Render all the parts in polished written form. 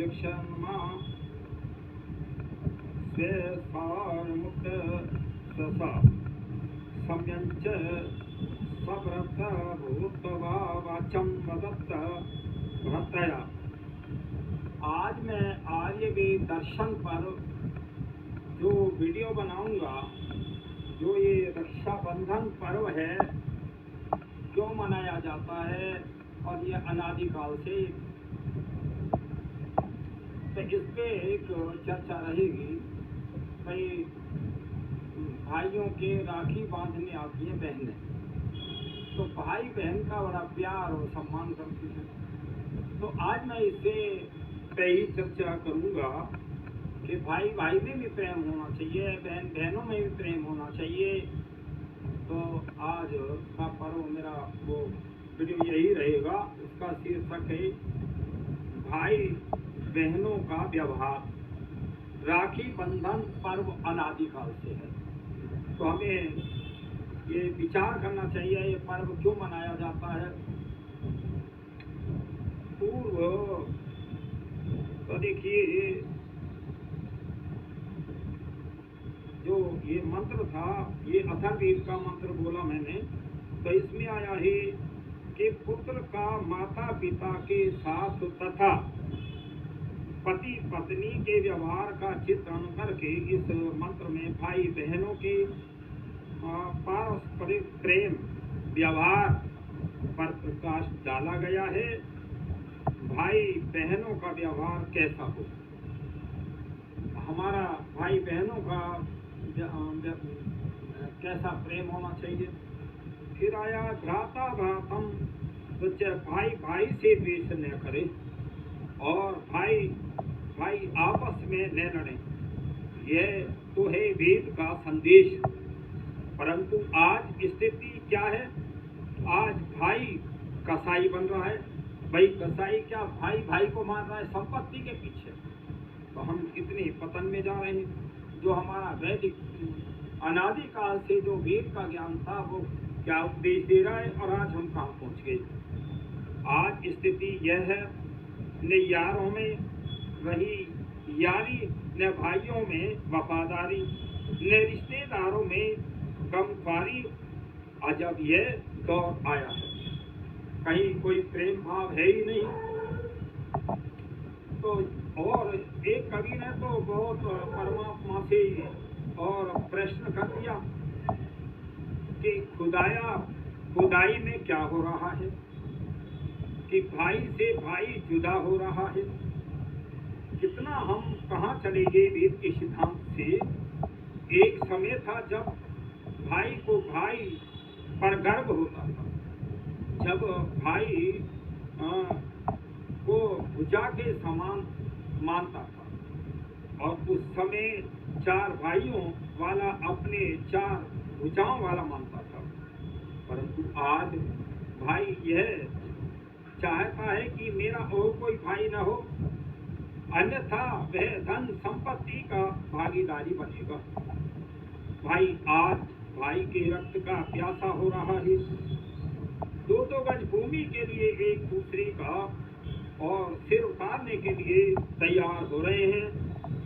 दीक्षमा स्वे सारमुक्त ससा सम्यंच सव्रत भूतवा वाचम वदत्त भ्रतया। आज मैं आर्यवेद दर्शन पर जो वीडियो बनाऊंगा, जो ये रक्षाबंधन पर्व है क्यों मनाया जाता है और ये अनादिकाल से, तो इस पे एक चर्चा रहेगी। कई भाइयों के राखी बांधने आती हैं बहनें, तो भाई बहन का बड़ा प्यार और सम्मान करती हैं। तो आज मैं इससे पे ही चर्चा करूंगा कि भाई भाई में भी प्रेम होना चाहिए, बहन बहनों में भी प्रेम होना चाहिए। तो आज का पर्व मेरा वो वीडियो यही रहेगा। इसका शीर्षक है भाई बहनों का व्यवहार। राखी बंधन पर्व अनादिकाल से है, तो हमें ये विचार करना चाहिए ये पर्व क्यों मनाया जाता है। पूर्व तो देखिए, जो ये मंत्र था, ये अथर्ववेद का मंत्र बोला मैंने, तो इसमें आया है कि पुत्र का माता पिता के साथ तथा पति पत्नी के व्यवहार का चित्रण करके इस मंत्र में भाई बहनों के पारस्परिक प्रेम व्यवहार पर प्रकाश डाला गया है। भाई बहनों का व्यवहार कैसा हो, हमारा भाई बहनों का कैसा प्रेम होना चाहिए। फिर आया भ्राता भ्रातम, तो भाई भाई से द्वेष न करे और भाई भाई आपस में न लड़े। यह तो है वेद का संदेश। परंतु आज स्थिति क्या है, आज भाई कसाई बन रहा है। भाई कसाई क्या, भाई भाई को मार रहा है संपत्ति के पीछे। तो हम कितने पतन में जा रहे हैं। जो हमारा वैदिक अनादिकाल से जो वेद का ज्ञान था वो क्या उपदेश दे रहा है और आज हम कहाँ पहुँच गए। आज स्थिति यह है, न यारों में रही यारी, न भाइयों में वफादारी, न रिश्तेदारों में गमख्वारी। अजब यह दौर आया है, कहीं कोई प्रेम भाव है ही नहीं। तो और एक कवि ने तो बहुत परमात्मा से और प्रश्न कर दिया कि खुदाई में क्या हो रहा है कि भाई से भाई जुदा हो रहा है। कितना हम कहाँ चले गए वेद के सिद्धांत से। एक समय था जब भाई को भाई पर गर्व होता था, जब भाई को भुजा के समान मानता था और उस समय चार भाइयों वाला अपने चार भुजाओं वाला मानता था। परंतु आज भाई यह चाहता है कि मेरा और कोई भाई न हो, अन्यथा वह धन संपत्ति का भागीदारी बनेगा। भाई आज भाई के रक्त का प्यासा हो रहा है। दो गज भूमि के लिए एक दूसरे का और सिर उतारने के लिए तैयार हो रहे हैं।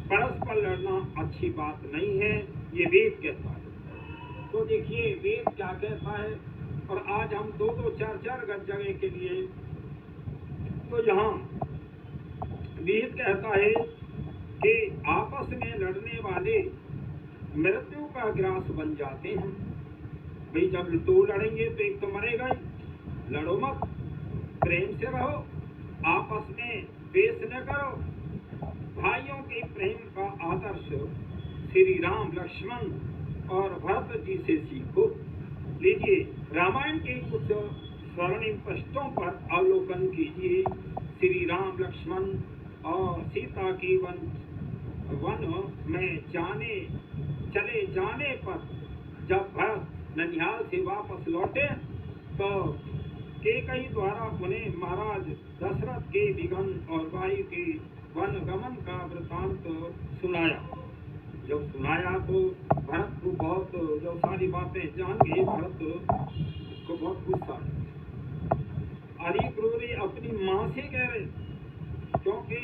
परस्पर लड़ना अच्छी बात नहीं है, ये वेद कहता है। तो देखिए वेद क्या कहता है, और आज हम दो चार गज जगह के लिए, तो यहाँ वेद कहता है कि आपस में लड़ने वाले मृत्यु का ग्रास बन जाते हैं। भाई जब दो लड़ेंगे तो एक तो मरेगा ही। लड़ो मत, प्रेम से रहो, आपस में द्वेष न करो। भाइयों के प्रेम का आदर्श श्री राम लक्ष्मण और भरत जी से सीखो। लीजिए रामायण के कुछ स्वर्णिम पृष्ठों पर अवलोकन कीजिए। श्री राम लक्ष्मण और सीता की वन में चले जाने पर जब भरत ननिहाल से वापस लौटे तो कैकेयी द्वारा उन्हें महाराज दशरथ के विघन और वायु के वन गमन का वृतांत सुनाया। जब सुनाया तो भरत को बहुत, जो सारी बातें जान गए, भरत को बहुत गुस्सा आया। अरे क्रूरी अपनी माँ से कह रहे, क्योंकि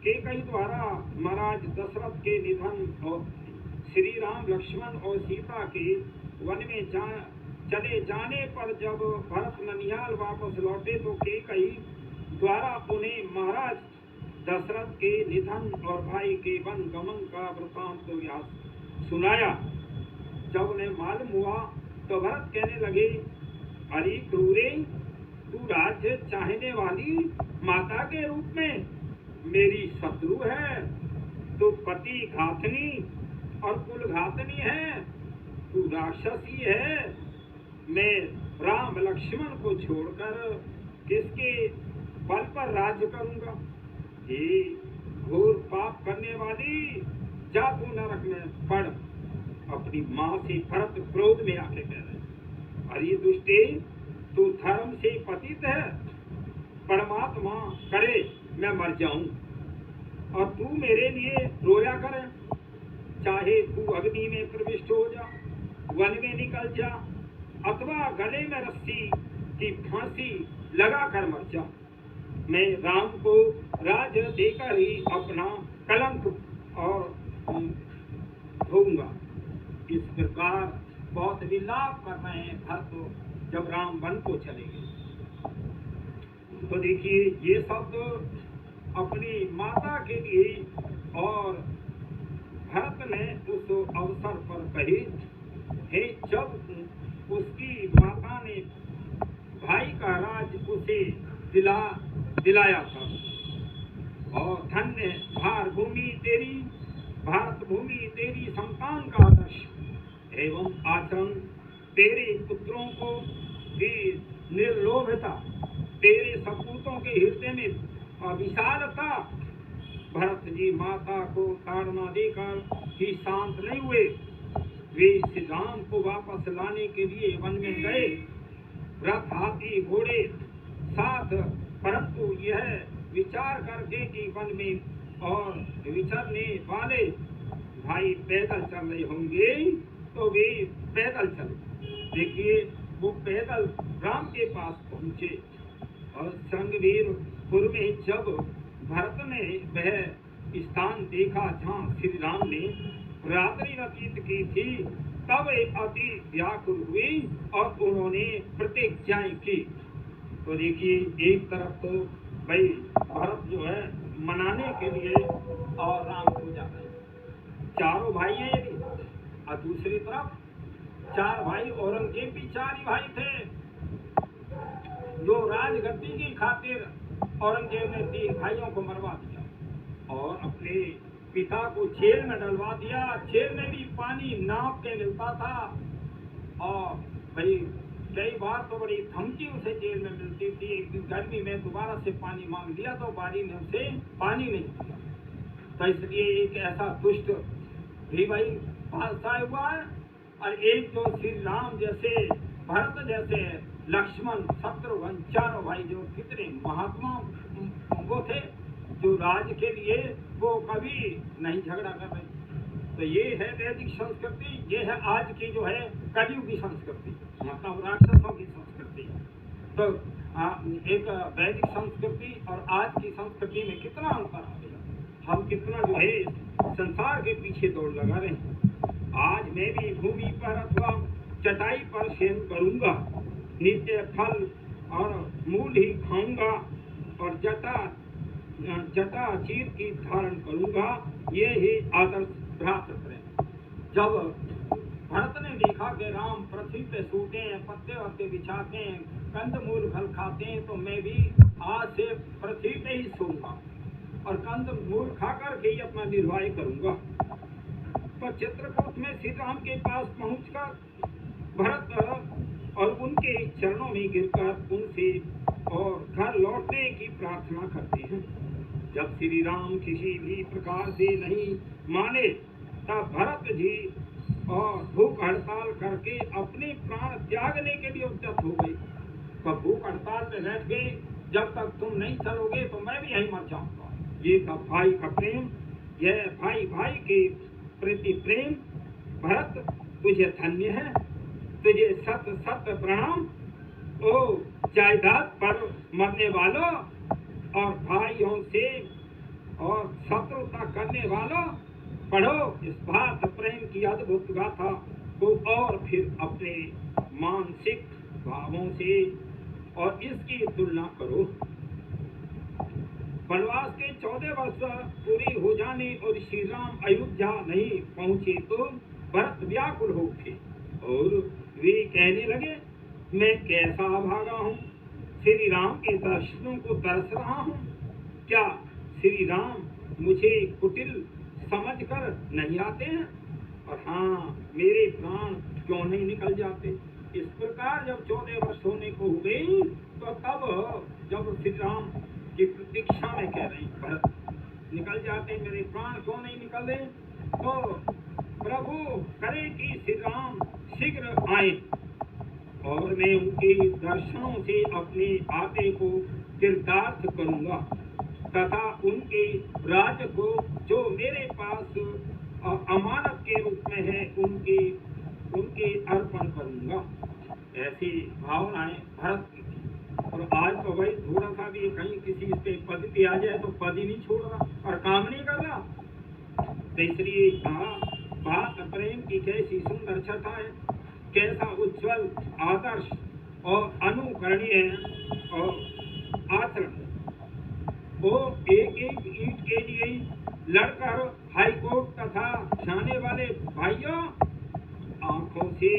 केकई द्वारा महाराज दशरथ के निधन और श्री राम लक्ष्मण और सीता के वन में चले जाने पर जब भरत ननिहाल वापस लौटे तो केकई द्वारा उन्हें महाराज दशरथ के निधन और भाई के वन गमन का वृत्तांत सुनाया। जब उन्हें मालूम हुआ तो भरत कहने लगे, अरे क्रूरे, तू राज्य चाहने वाली माता के रूप में मेरी शत्रु है। तू पति घातनी और कुल घातनी है, तू राक्षसी है। मैं राम लक्ष्मण को छोड़कर किसके बल पर राज्य करूंगा? हे घोर पाप करने वाली, जा तू नरक में पड़। अपनी माँ से भरत क्रोध में आके कह रहे, अरे दुष्टे, तू धर्म से पतित है। परमात्मा करे मैं मर जाऊं और तू मेरे लिए रोया करे। चाहे तू अग्नि में प्रविष्ट हो जा, वन में निकल जा, अथवा गले में रस्सी की फांसी लगा कर मर जा। मैं राम को राज देकर ही अपना कलंक और धोऊंगा। इस प्रकार बहुत विलाप कर रहे हैं भरत जब राम वन को चले गए। तो देखिए, ये शब्द अपनी माता के लिए और भरत ने उस अवसर पर कहे है जब उसकी माता ने भाई का राज उसे दिलाया था। और धन्य भार भूमि तेरी, भारत भूमि तेरी संतान का आदर्श एवं आचरण, तेरे पुत्रों को भी निर्लोभता, तेरे सपूतों के हृदय में विशालता। भरत जी माता को ताड़ना देकर ही शांत नहीं हुए। वे श्री राम को वापस लाने के लिए वन में गए, रथ हाथी घोड़े साथ, परंतु यह विचार करके कि वन में और विचरने वाले भाई पैदल चल रहे होंगे तो वे पैदल चले। देखिए, वो पैदल राम के पास पहुंचे और श्रृंगवीरपुर में जब भरत ने वह स्थान देखा जहाँ श्री राम ने रात्रि व्यतीत की थी, तब अति व्याकुल हुई और उन्होंने प्रतिज्ञाएं की। तो देखिए, एक तरफ तो भाई भरत जो है मनाने के लिए और राम को जा रहे हैं, चारों भाई हैं ये, और दूसरी तरफ चार भाई औरंगजेब भी चार ही भाई थे। जो राजगद्दी की खातिर औरंगजेब ने 3 भाइयों को मरवा दिया और अपने पिता को जेल में डलवा दिया। जेल में भी पानी नाप के मिलता था और भाई कई बार तो बड़ी धमकी उसे जेल में मिलती थी। एक दिन गर्मी में दोबारा से पानी मांग लिया तो बारी ने उसे पानी नहीं दिया। तो इसलिए एक ऐसा दुष्ट भी भाई बादशाह हुआ है। और एक जो श्री राम जैसे, भरत जैसे, लक्ष्मण, शत्रुघ्न, चारों भाई जो कितने महात्मा वो थे, जो राज के लिए वो कभी नहीं झगड़ा कर रहे। तो ये है वैदिक संस्कृति, ये है आज की जो है कलयुग की संस्कृति, मतलब राक्षसों की संस्कृति। तो एक वैदिक संस्कृति और आज की संस्कृति में कितना अंतर आ गया। हम कितना जो है संसार के पीछे दौड़ लगा रहे हैं। आज मैं भी भूमि पर अथवा चटाई पर शयन करूंगा, नीचे फल और मूल ही खाऊंगा और जटा चीर की धारण करूंगा। ये ही आदर्श भ्रातृत्व है। जब भरत ने देखा कि राम पृथ्वी पे सोते हैं, पत्ते वत्ते बिछाते हैं, कंदमूल फल खाते हैं, तो मैं भी आज से पृथ्वी पे ही सोऊंगा और कंदमूल खाकर के ही अपना निर्वाह करूंगा। तो चित्रकूट में श्री राम के पास पहुंचकर भरत और उनके चरणों में गिरकर उनसे और घर लौटने की प्रार्थना करते हैं। जब श्री राम किसी भी प्रकार से नहीं माने तब भरत जी और भूख हड़ताल करके अपने प्राण त्यागने के लिए उद्यत हो गए। तो भूख हड़ताल में बैठ गए, जब तक तुम नहीं चलोगे तो मैं भी यहीं मर जाऊंगा। ये था भाई का प्रेम, यह भाई भाई के प्रति प्रेम। भरत तुझे धन्य है, तुझे सत सत प्रणाम। ओ जायदाद पर मरने वालों और भाइयों से और शत्रुता करने वालों, पढ़ो इस भात प्रेम की अद्भुत गाथा को और फिर अपने मानसिक भावों से और इसकी तुलना करो। वनवास के 14 वर्ष पूरी हो जाने और श्री राम अयोध्या नहीं पहुंचे तो भरत व्याकुल हो उठे और वे कहने लगे, मैं कैसा भागा हूँ, श्री राम के दर्शनों को तरस रहा हूँ। क्या श्री राम मुझे कुटिल समझकर नहीं आते हैं? और हाँ, मेरे प्राण क्यों नहीं निकल जाते? इस प्रकार जब 14 वर्ष होने को हुए तो तब जब श्री राम की प्रतीक्षा में कह रही भरत निकल जाते, मेरे प्राण क्यों नहीं निकल रहे? तो प्रभु करे कि श्री राम शीघ्र आए और मैं उनके दर्शनों से अपने आते को तीर्थार्थ करूंगा तथा उनके राज्य को जो मेरे पास अमानत के रूप में है उनके अर्पण करूंगा। ऐसी भावनाएं भरत की थी। और आज तो भाई थोड़ा सा भी कहीं किसी पे पद पे आ जाए तो पद ही नहीं छोड़ रहा और काम नहीं कर रहा। तो इसलिए कहा, बात प्रेम की कैसी सुंदर छटा है, कैसा उज्जवल आदर्श और अनुकरणीय और आचरण। वो एक एक ईंट के लिए लड़कर हाईकोर्ट तथा जाने वाले भाइयों आंखों से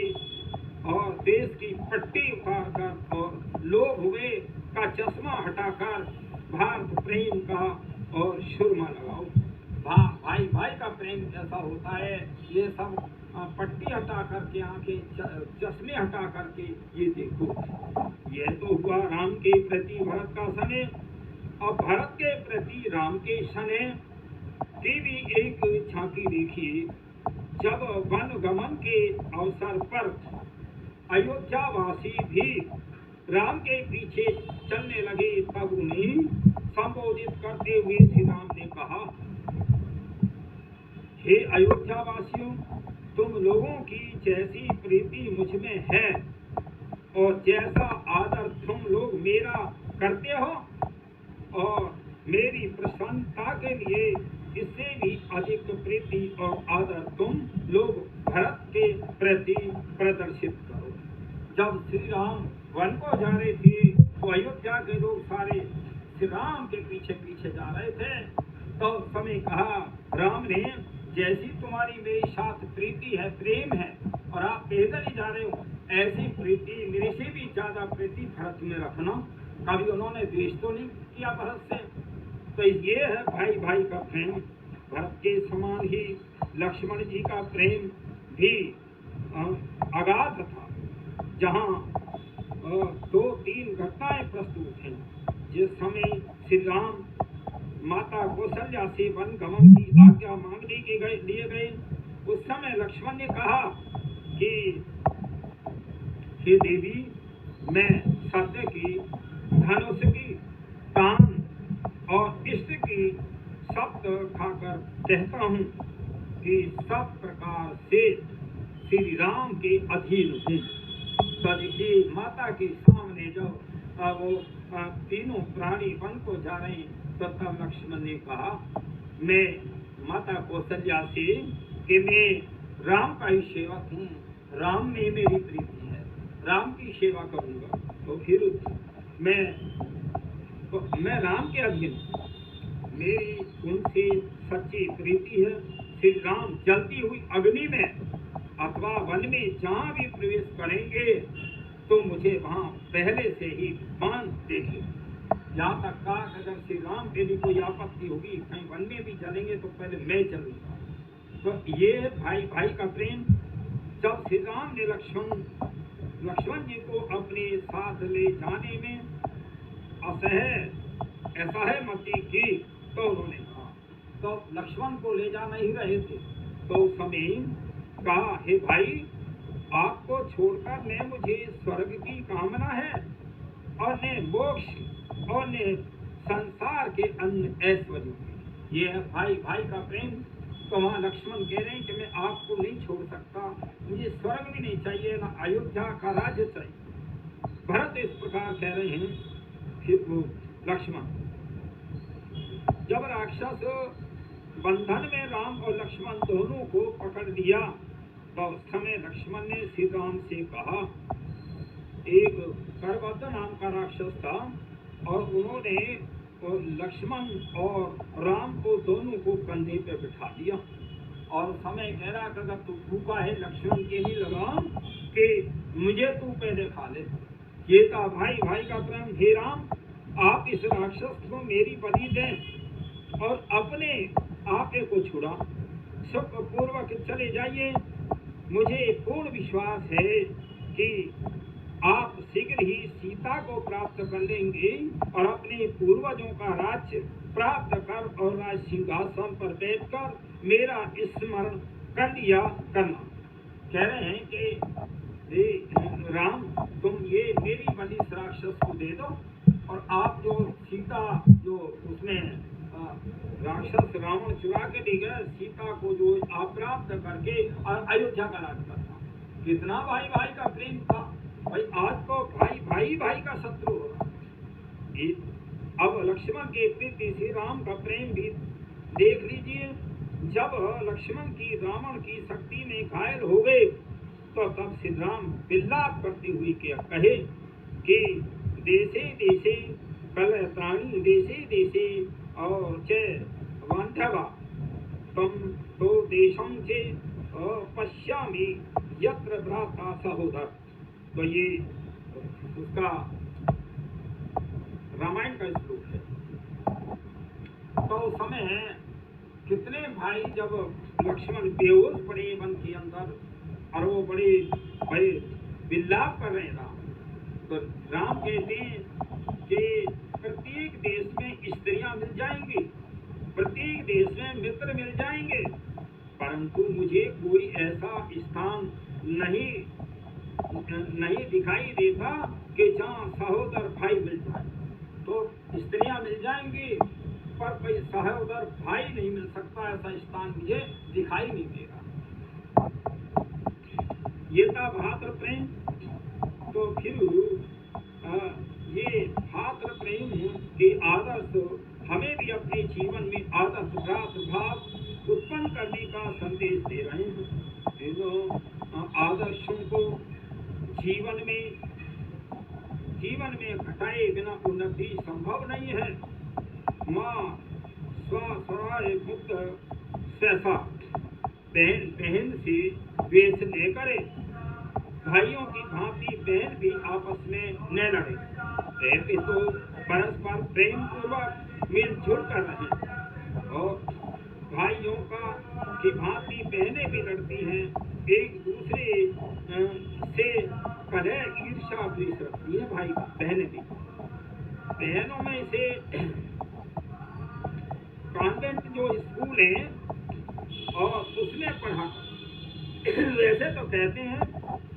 और देश की पट्टी उतार कर और लोभ हुए का चश्मा हटाकर भारत प्रेम का और सुरमा लगाओ। भाई भाई का प्रेम कैसा होता है, ये सब पट्टी हटा करके आंखें चश्मे हटा करके ये देखो। यह तो हुआ राम के प्रति भरत का स्नेह, और भरत के प्रति राम के स्नेह की भी एक झांकी देखिए। जब वन गमन के अवसर पर अयोध्यावासी भी राम के पीछे चलने लगे तब उन्हें संबोधित करते हुए श्री राम ने कहा, हे अयोध्यावासियों, तुम लोगों की जैसी प्रीति मुझ में है और जैसा आदर तुम लोग मेरा करते हो और मेरी प्रसन्नता के लिए इससे भी अधिक प्रीति और आदर तुम लोग भरत के प्रति प्रदर्शित करो। जब श्री राम वन को जा रहे थे तो अयोध्या के लोग सारे श्री राम के पीछे पीछे जा रहे थे। तो समय कहा राम ने, जैसी तुम्हारी मेरे साथ प्रीति है, प्रेम है और आप पैदल ही जा रहे हो, ऐसी प्रीति मेरे से भी ज्यादा प्रीति भरत में रखना। कभी उन्होंने द्वेष तो नहीं किया भरत से। तो ये है भाई भाई का प्रेम। भरत के समान ही लक्ष्मण जी का प्रेम भी अगाध था, जहाँ 2-3 घटनाएं प्रस्तुत हैं। जिस समय श्री राम माता कौशल्या से वन गमन की आज्ञा मांगने के लिए गए, उस समय लक्ष्मण ने कहा कि हे देवी, मैं सत्य की, धनुष की, तान और इष्ट की शब्द खाकर कहता हूँ कि सब प्रकार से श्री राम के अधीन हूँ। तो देखिए माता के सामने जो वो तीनों प्राणी वन को जा रहे हैं, तो तब लक्ष्मण ने कहा, मैं माता कौशल्या से कि मैं राम का ही सेवक हूँ, राम में मेरी प्रीति है, राम की सेवा करूँगा। तो फिर मैं राम के अधीन हूँ, मेरी उनसे सच्ची प्रीति है। श्री राम जलती हुई अग्नि में अथवा वन में जहाँ भी प्रवेश करेंगे तो मुझे वहाँ पहले से ही बांध देंगे। यहाँ तक कहा अगर श्री राम के लिए कोई आपत्ति होगी, कहीं वन में भी चलेंगे तो पहले मैं चलूंगा। तो ये भाई भाई का प्रेम। जब श्री राम ने लक्ष्मण जी को अपने साथ ले जाने में असहय मती की, तो उन्होंने कहा, तो लक्ष्मण को ले जा नहीं रहे थे, तो उस समय कहा, हे भाई, आपको छोड़कर न मुझे स्वर्ग की कामना है और न मोक्ष और न संसार के अन्य ऐश्वर्य। ये है भाई भाई का प्रेम। तो वहाँ लक्ष्मण कह रहे हैं कि मैं आपको नहीं छोड़ सकता, मुझे स्वर्ग भी नहीं चाहिए, ना अयोध्या का राज्य चाहिए। भरत इस प्रकार कह रहे हैं, फिर वो लक्ष्मण जब राक्षस बंधन में राम और लक्ष्मण दोनों को पकड़ लिया तो उस समय लक्ष्मण ने श्री राम से कहा, एक करबद्ध नाम का राक्षस था और उन्होंने लक्ष्मण और राम को दोनों को कंधे पे बिठा दिया और समय कह रहा कि अगर तू भूखा है लक्ष्मण के ही लगा कि मुझे तू पहले खा ले। ये था भाई भाई का प्रेम। हे राम, आप इस राक्षस को मेरी बलि दें और अपने आपे को छुड़ा सुख पूर्वक चले जाइए। मुझे पूर्ण विश्वास है कि आप शीघ्र ही सीता को प्राप्त कर लेंगे और अपने पूर्वजों का राज्य प्राप्त कर और राज सिंहासन पर बैठकर मेरा स्मरण कर लिया करना। कह रहे हैं कि राम, तुम ये मेरी बलि राक्षस को दे दो और आप जो सीता जो उसमें राक्षस रावण चुरा के ले गए, सीता को जो आप प्राप्त करके और अयोध्या का राज करना। कितना भाई भाई का प्रेम था भाई, आज तो भाई भाई का शत्रु हो रहा। अब लक्ष्मण के प्रति श्री राम का प्रेम भी देख लीजिए। जब लक्ष्मण की रावण की शक्ति में घायल हो गए तो तब श्री राम विलाप करते हुए क्या कहे कि देशे देशे कलत्राणी देशे देशे और च बांधवा तम तो देशम चे पश्यामि यत्र भ्राता सहोदर। तो ये उसका रामायण का श्लोक है। तो उस समय कितने भाई जब लक्ष्मण बेहोश पड़े वन के अंदर और वो बड़े भाई विलाप कर रहे राम, तो राम कहते हैं कि प्रत्येक देश में स्त्रियां मिल जाएंगी, प्रत्येक देश में मित्र मिल जाएंगे, परंतु मुझे कोई ऐसा स्थान नहीं दिखाई देता कि जहाँ सहोदर भाई मिल जाए। तो स्त्रियां मिल जाएंगी पर कोई सहोदर भाई नहीं मिल सकता, ऐसा स्थान मुझे दिखाई नहीं दे रहा। ये था भातृ प्रेम। तो फिर ये भातृ प्रेम के आदर्श हमें भी अपने जीवन में आदर्श भ्रातृ भाव उत्पन्न करने का संदेश दे रहे हैं। आदर्शों को जीवन में घटाए बिना उन्नति संभव नहीं है। माँ स्वसहाय मुक्त सहसा बहन बहन से द्वेष न करे, भाइयों की भांति बहन भी आपस में न लड़े, ऐसे तो परस्पर प्रेम पूर्वक मिलजुल कर रहे और भाइयों की भांति बहनें भी लड़ती हैं, एक दूसरे से कलह ईर्ष्या द्वेष रखती है। भाई बहनें भी, बहनों में से कॉन्वेंट जो स्कूल है और उसमें पढ़ा वैसे तो कहते हैं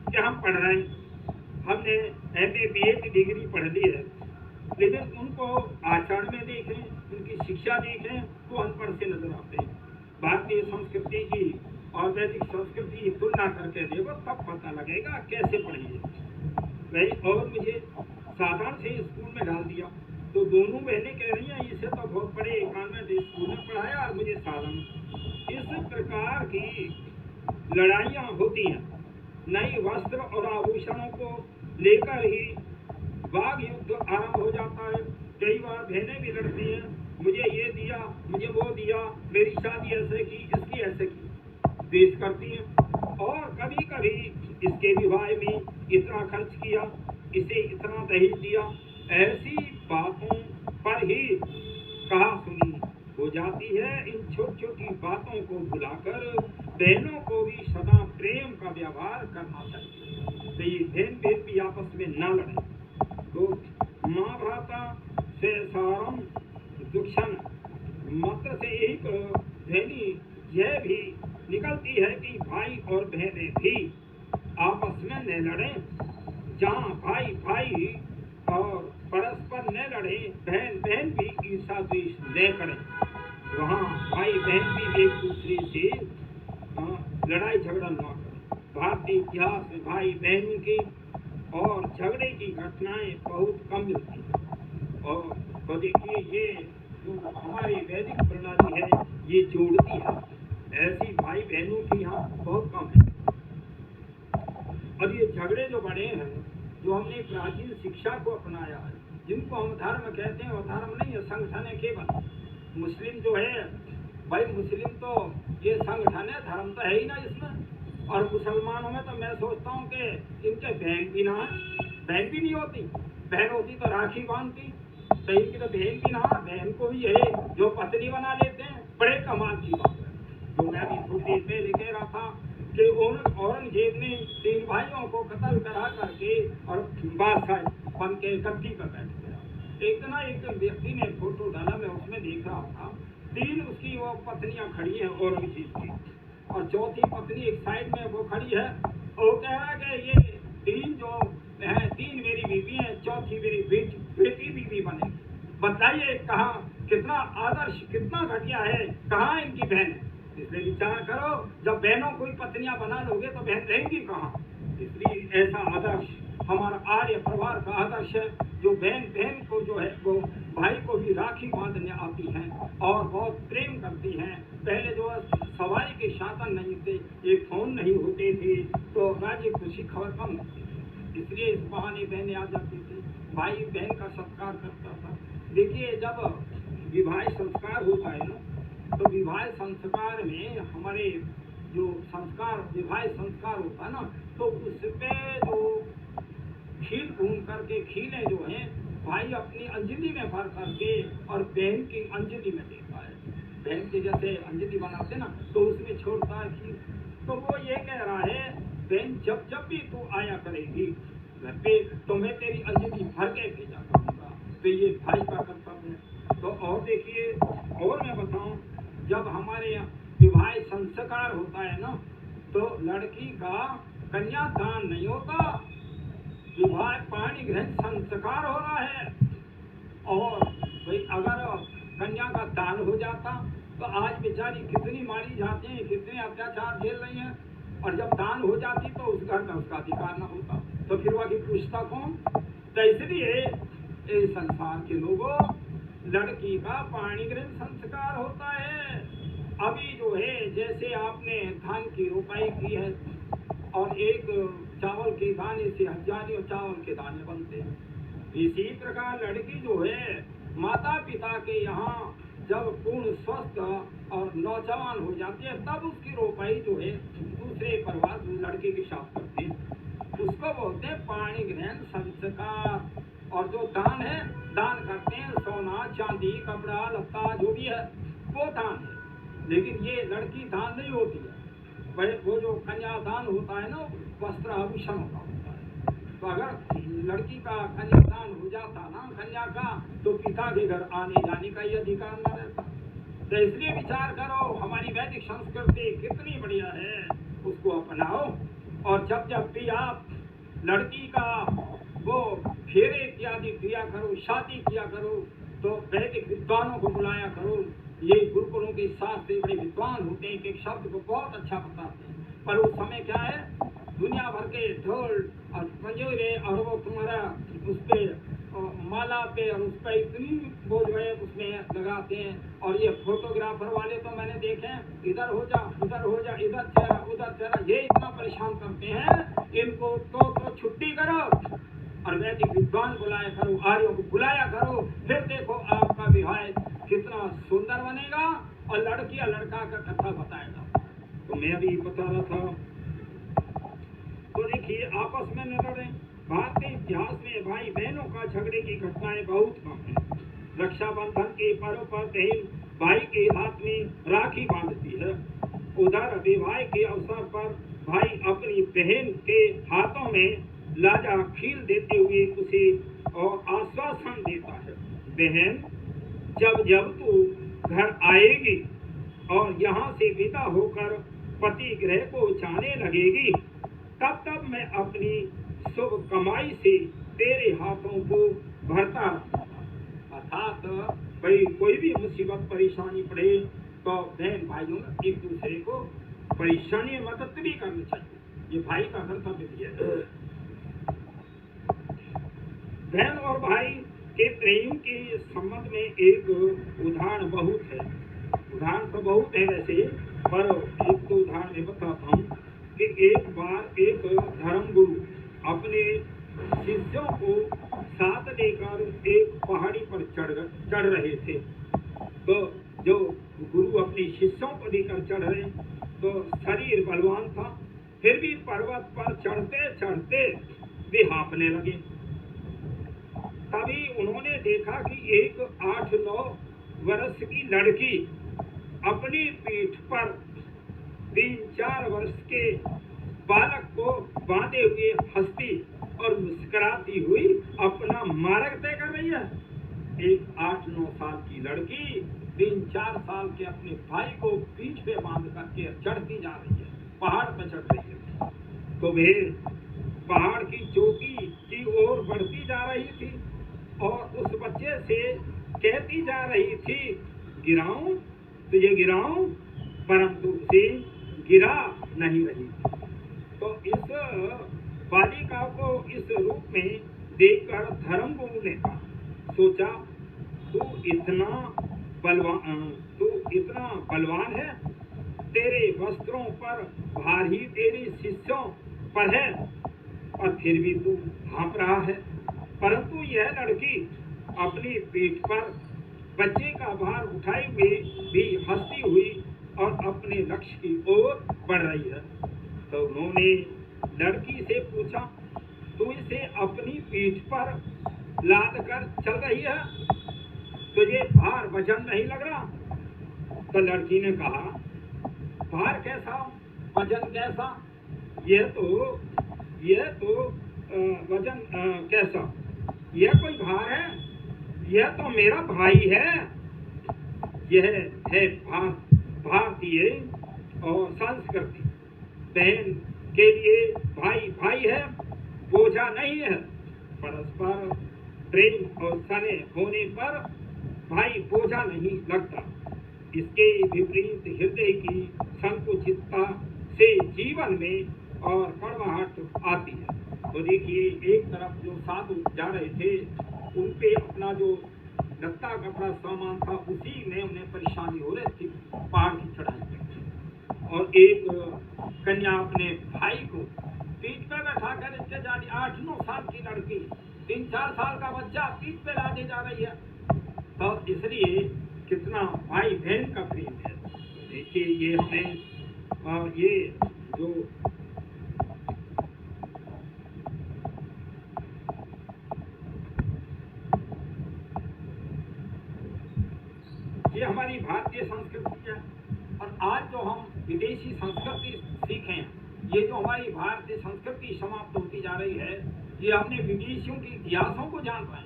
कि हम पढ़ रहे हैं, हमने MA BA की डिग्री पढ़ ली है, लेकिन उनको आचरण में देखें, उनकी शिक्षा देखें तो अनपढ़ से नजर आते हैं। भारतीय संस्कृति की और वैदिक संस्कृति की तुलना करके देखो तब पता लगेगा कैसे पढ़ी है। और मुझे साधारण से स्कूल में डाल दिया तो दोनों बहनें कह रही हैं इसे तो बहुत बड़े कॉन्वेंट स्कूल में पढ़ाया और मुझे साधारण। इस प्रकार की लड़ाइयाँ होती हैं। नई वस्त्र और आभूषणों को लेकर ही वाग युद्ध आरंभ हो जाता है। कई बार बहनें भी लड़ती हैं, मुझे ये दिया, मुझे वो दिया, मेरी शादी ऐसे की, इसकी ऐसे की, पेश करती हैं। और कभी कभी इसके विवाह में इतना खर्च किया, इसे इतना दहेज दिया, ऐसी बातों पर ही कहा सुनी हो जाती है। इन छोटी छोटी बातों को भुलाकर बहनों को भी सदा प्रेम का व्यवहार करना चाहिए। तो ये बहन बहन भी आपस में न लड़े। तो माँ भ्राता से सारम दुक्षण मत से एक ध्वनि यह भी निकलती है कि भाई और बहनें भी आपस में न लड़े। जहाँ भाई भाई और परस्पर न लड़े, बहन बहन भी ईर्ष्या द्वेष न करें, वहाँ भाई बहन भी एक दूसरे से लड़ाई झगड़ा न करें। भारतीय इतिहास में भाई बहन की और झगड़े की घटनाएं बहुत कम मिलती हैं। और तो देखिए ये जो हमारी वैदिक प्रणाली है ये जोड़ती है। ऐसी भाई बहनों की यहाँ बहुत कम है। और ये झगड़े जो बड़े हैं, जो हमने प्राचीन शिक्षा को अपनाया है, जिनको हम धर्म कहते हैं, वो धर्म नहीं है, संगठन है केवल। मुस्लिम जो है भाई, मुस्लिम तो ये संगठन है, धर्म तो है ही ना इसमें। और मुसलमानों में तो मैं सोचता हूँ कि इनके बहन भी ना है, बहन भी नहीं होती। बहन होती तो राखी बांधती, तो इनकी तो बहन भी ना, बहन को भी यही जो पत्नी बना लेते हैं। बड़े कमाल की बात है। जो मैं अभी थोड़ी देर पहले कह रहा था कि औरंगजेब ने 3 भाइयों को कत्ल करा करके और बादशाह बन के गद्दी पर बैठ गया। एक व्यक्ति ने फोटो डाला, मैं उसमें देख रहा था, 3 उसकी वो पत्नियां खड़ी हैं औरंगजेब की, और चौथी पत्नी एक साइड में वो खड़ी है। और कह रहा है कि ये 3 जो है, 3 मेरी बीवी है, चौथी मेरी बेटी बीवी बनेगी। बताइए कहाँ कितना आदर्श, कितना घटिया है, कहाँ इनकी बहन है। इसलिए विचार करो, जब बहनों को ही पत्नियां बना लोगे तो बहन रहेंगी कहाँ। इसलिए ऐसा आदर्श हमारा आर्य परिवार का आदर्श है, जो बहन को जो है वो भाई को भी राखी बांधने आती हैं और बहुत प्रेम करती हैं। पहले जो सवारी के साधन नहीं थे, ये फोन नहीं होते थे, तो राज्य खुशी खबर कम होती थी। इसलिए इस बहाने बहनें आ जाती थी, भाई बहन का सत्कार करता था। देखिए, जब विवाह संस्कार होता है ना, तो विवाह संस्कार में हमारे जो संस्कार, विवाह संस्कार होता है ना, तो उसपे जो खील भून करके, खीलें जो हैं भाई अपनी अंजलि में भर करके और बहन की अंजलि में देता है। बहन के जैसे अंजलि बनाते ना, तो उसमें छोड़ता है खील। तो वो ये कह रहा है, बहन जब जब भी तू आया करेगी घर पे, तो मैं तेरी अंजलि भर के भेजा करूँगा। तो ये भाई का कर्तव्य है। तो और देखिए, और मैं बताऊं, जब हमारे यहाँ विवाह संस्कार होता है ना, तो लड़की का कन्यादान नहीं होता, विवाह पाणी ग्रहण संस्कार हो रहा है। और भाई अगर कन्या का दान हो जाता तो आज बेचारी कितनी मारी जाती है, कितने अत्याचार झेल रही हैं। और जब दान हो जाती तो उस घर में उसका अधिकार न होता, तो फिर वह पूछता कौन। तो इसलिए इस संसार के लोगों, लड़की का पाणी ग्रहण संस्कार होता है। अभी जो है, जैसे आपने धान की रोपाई की है और एक चावल के दाने से हजारों चावल के दाने बनते हैं, इसी प्रकार लड़की जो है माता पिता के यहाँ जब पूर्ण स्वस्थ और नौजवान हो जाती है, तब उसकी रोपाई जो है दूसरे परिवार लड़के के साथ करते हैं, उसको बोलते हैं पाणी ग्रहण संस्कार। और जो दान है, दान करते हैं, सोना चांदी कपड़ा लत्ता जो भी है वो दान है। लेकिन ये लड़की दान नहीं होती है। वो जो कन्यादान होता है ना, वस्त्र आभूषण होता है। तो अगर लड़की का कन्यादान हो जाता ना, कन्या का, तो पिता के घर आने जाने का ये अधिकार न रहता। तो इसलिए विचार करो, हमारी वैदिक संस्कृति कितनी बढ़िया है, उसको अपनाओ। और जब जब भी आप लड़की का वो फेरे इत्यादि किया करो, शादी किया करो, तो वैदिक विद्वानों को बुलाया करो। ये गुरुकुलों के शास्त्री बड़े विद्वान होते हैं कि एक शब्द को बहुत अच्छा बताते हैं। पर उस समय क्या है, दुनिया भर के ढोल और मंजूरे और वो तुम्हारा उस पर माला पे और उस पर इतनी वो जो है उसमें लगाते हैं। और ये फोटोग्राफर वाले तो मैंने देखे, इधर हो जा उधर हो जा, इधर चेहरा उधर चेहरा, ये इतना परेशान करते हैं। इनको तो छुट्टी करो और वैदिक विद्वान बुलाया करो, आर्यों को बुलाया करो, फिर देखो आपका विवाह कितना सुंदर बनेगा और लड़की या लड़का का कथा बताएगा। तो मैं अभी बता रहा था, तो देखिए आपस में न लड़े। भारतीय इतिहास में भाई बहनों का झगड़े की घटनाएं बहुत कम है। रक्षाबंधन के पर्व पर बहन भाई के हाथ में राखी बांधती है। उधर विवाह के अवसर पर भाई अपनी बहन के हाथों में लाजा खील देते हुए उसे और आश्वासन देता है, बहन जब जब तू घर आएगी और यहाँ से विदा होकर पति गृह को जाने लगेगी, तब तब मैं अपनी शुभ कमाई से तेरे हाथों को भरता रहूंगा। अर्थात भाई कोई भी मुसीबत परेशानी पड़े तो बहन भाइयों में एक दूसरे को परेशानी मदद भी करनी चाहिए, ये भाई का कर्तव्य भी है। बहन और भाई कि प्रेम के संबंध में एक उदाहरण बहुत है। उदाहरण तो बहुत है वैसे, पर एक तो उदाहरण मैं बताता हूँ कि एक बार एक धर्म गुरु अपने शिष्यों को साथ लेकर एक पहाड़ी पर चढ़ रहे थे। तो जो गुरु अपने शिष्यों को लेकर चढ़ रहे, तो शरीर बलवान था, फिर भी पर्वत पर चढ़ते चढ़ते वे हाँफने लगे। तभी उन्होंने देखा कि एक 8-9 वर्ष की लड़की अपनी पीठ पर 3-4 वर्ष के बालक को बांधे हुए हंसती और मुस्कुराती हुई अपना मार्ग तय कर रही है। एक 8-9 साल की लड़की 3-4 साल के अपने भाई को पीठ पे बांध करके चढ़ती जा रही है, पहाड़ पर चढ़ रही है। तो वे पहाड़ की चोटी की ओर बढ़ती जा रही थी और उस बच्चे से कहती जा रही थी, गिराऊं तुझे गिराऊं, परंतु उसे गिरा नहीं रही। तो इस बालिका को इस रूप में देखकर धर्मगुरु ने सोचा, तू इतना बलवान है, तेरे वस्त्रों पर भार ही तेरे शिष्यों पर है और फिर भी तू हाँफ रहा है, परंतु यह लड़की अपनी पीठ पर बच्चे का भार उठाए हुए भी हंसती हुई और अपने लक्ष्य की ओर बढ़ रही है। तो उन्होंने लड़की से पूछा, तू इसे अपनी पीठ पर लाद कर चल रही है, तुझे भार वजन नहीं लग रहा? तो लड़की ने कहा, भार कैसा, वजन कैसा, यह तो वजन कैसा, यह कोई भार है, यह तो मेरा भाई है। यह है भारतीय और संस्कृति, बहन के लिए भाई भाई है, बोझा नहीं है। परस्पर प्रेम और स्नेह होने पर भाई बोझा नहीं लगता। इसके विपरीत हृदय की संकुचितता से जीवन में और कड़वाहट आती है। तो देखिए, एक तरफ जो साधु जा रहे थे, उन पे अपना जो लत्ता कपड़ा सामान था उसी में उन्हें परेशानी हो रही थी पहाड़ की चढ़ाई पे। और एक कन्या अपने भाई को पीठ पे बैठा कर इसके जा रही, 8-9 साल की लड़की 3-4 साल का बच्चा पीठ पे लादे जा रही है। तो इसलिए कितना भाई बहन का प्रेम है। देखिए, ये हमें ये जो ये हमारी भारतीय संस्कृति है। और आज जो हम विदेशी संस्कृति सीखे हैं, ये जो हमारी भारतीय संस्कृति समाप्त होती जा रही है, ये हमने विदेशियों के इतिहासों को जान रहे हैं,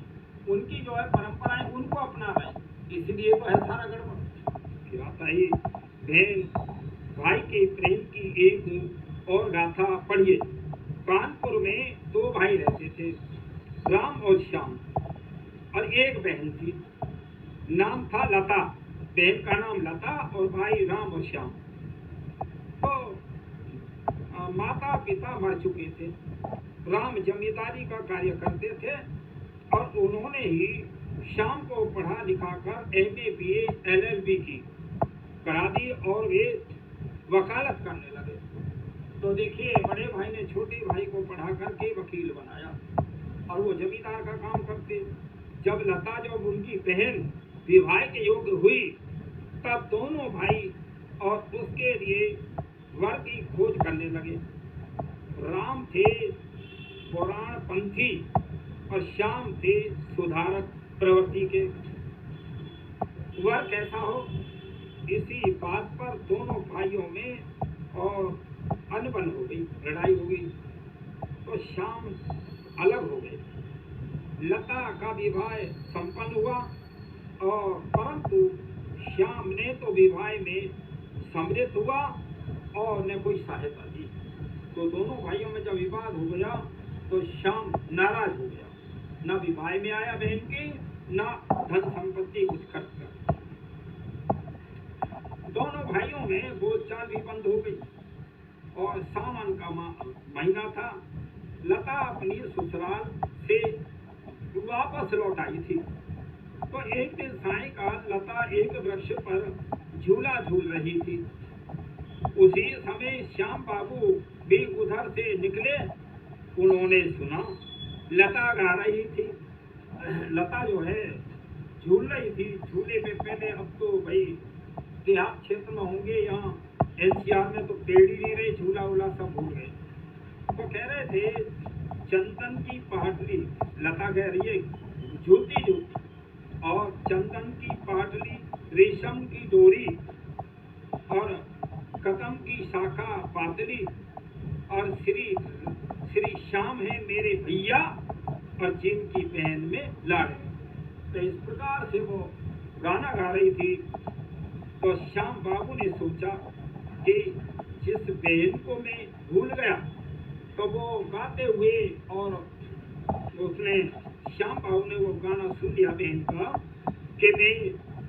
उनकी जो है परंपराएं उनको अपना रहे हैं, इसलिए तो है सारा गड़बड़। फिर आता है बहन भाई के प्रेम की एक और गाथा पढ़िए। कानपुर में 2 भाई रहते थे, राम और श्याम, और एक बहन थी, नाम था लता। बहन का नाम लता और भाई राम और श्याम। तो माता पिता मर चुके थे। राम जमींदारी का कार्य करते थे और उन्होंने ही श्याम को पढ़ा लिखा कर MA BA LLB की करा दी और वे वकालत करने लगे। तो देखिए, बड़े भाई ने छोटे भाई को पढ़ा करके वकील बनाया और वो जमींदार का काम करते। जब लता जब उनकी बहन विवाह के योग्य हुई, तब दोनों भाई और उसके लिए वर की खोज करने लगे। राम थे पुराणपंथी और श्याम थे सुधारक प्रवृत्ति के। वर कैसा हो, इसी बात पर दोनों भाइयों में और अनबन हो गई, लड़ाई हो गई। तो श्याम अलग हो गए। लता का विवाह संपन्न हुआ और परंतु श्याम ने तो विवाह में सम्मिलित हुआ और न कोई सहायता दी। तो दोनों भाइयों में जब विवाद हो गया तो श्याम नाराज हो गया, न विवाह में आया बहन के, न धन संपत्ति कुछ खर्च कर। दोनों भाइयों में बोलचाल भी बंद हो गई और सावन का महीना था। लता अपनी ससुराल से वापस लौट आई थी। तो एक दिन सायंकाल लता एक वृक्ष पर झूला झूल रही थी। उसी समय श्याम बाबू भी उधर से निकले। उन्होंने सुना लता गा रही थी। लता जो है झूल रही थी झूले पे। पहले अब तो भाई देहात क्षेत्र में होंगे, यहाँ एनसीआर में तो पेड़ ही नहीं रहे, झूला वूला सब भूल गए। तो कह रहे थे चंदन की पाटली, लता कह रही है झूलती झूलती, और चंदन की पाटली, रेशम की डोरी और कदम की शाखा पातली, और श्री श्री श्याम है मेरे भैया और जिनकी बहन में लाड़े। तो इस प्रकार से वो गाना गा रही थी। तो श्याम बाबू ने सोचा कि जिस बहन को मैं भूल गया, तो वो गाते हुए, और उसने श्याम बाबू ने वो गाना सुन लिया बहन का कि मैं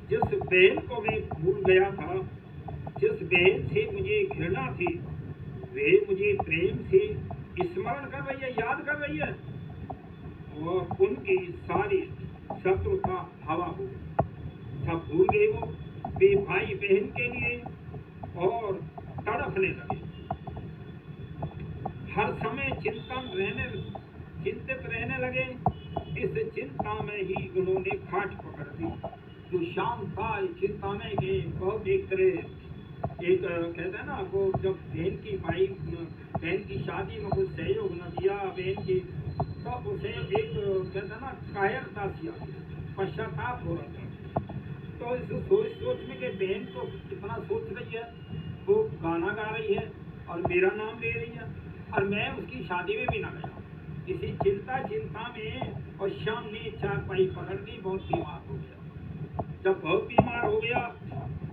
जिस बहन को मैं भूल गया था, जिस बहन से मुझे घृणा थी, वे मुझे प्रेम से स्मरण कर रही है, याद कर रही है, और उनकी सारी शत्रुता हवा हो गई। सब भूल गए वो वे भाई बहन के लिए और तड़पने लगे। हर समय चिंतित रहने लगे। इस चिंता में ही उन्होंने खाट पकड़ दी। जो शाम था इस चिंता में कि बहुत एक कहते हैं ना, वो जब बहन की शादी में कुछ सहयोग न दिया बहन की, तो उसे एक कहते हैं ना कायरता सी आ गई, पश्चाताप हो रहा था। तो इस सोच में कि बहन तो कितना सोच रही है, वो गाना गा रही है और मेरा नाम ले रही है, और मैं उसकी शादी में भी ना गया। इसी चिंता में और शाम ने चारपाई पकड़ ली, बहुत बीमार हो गया। जब बहुत बीमार हो गया,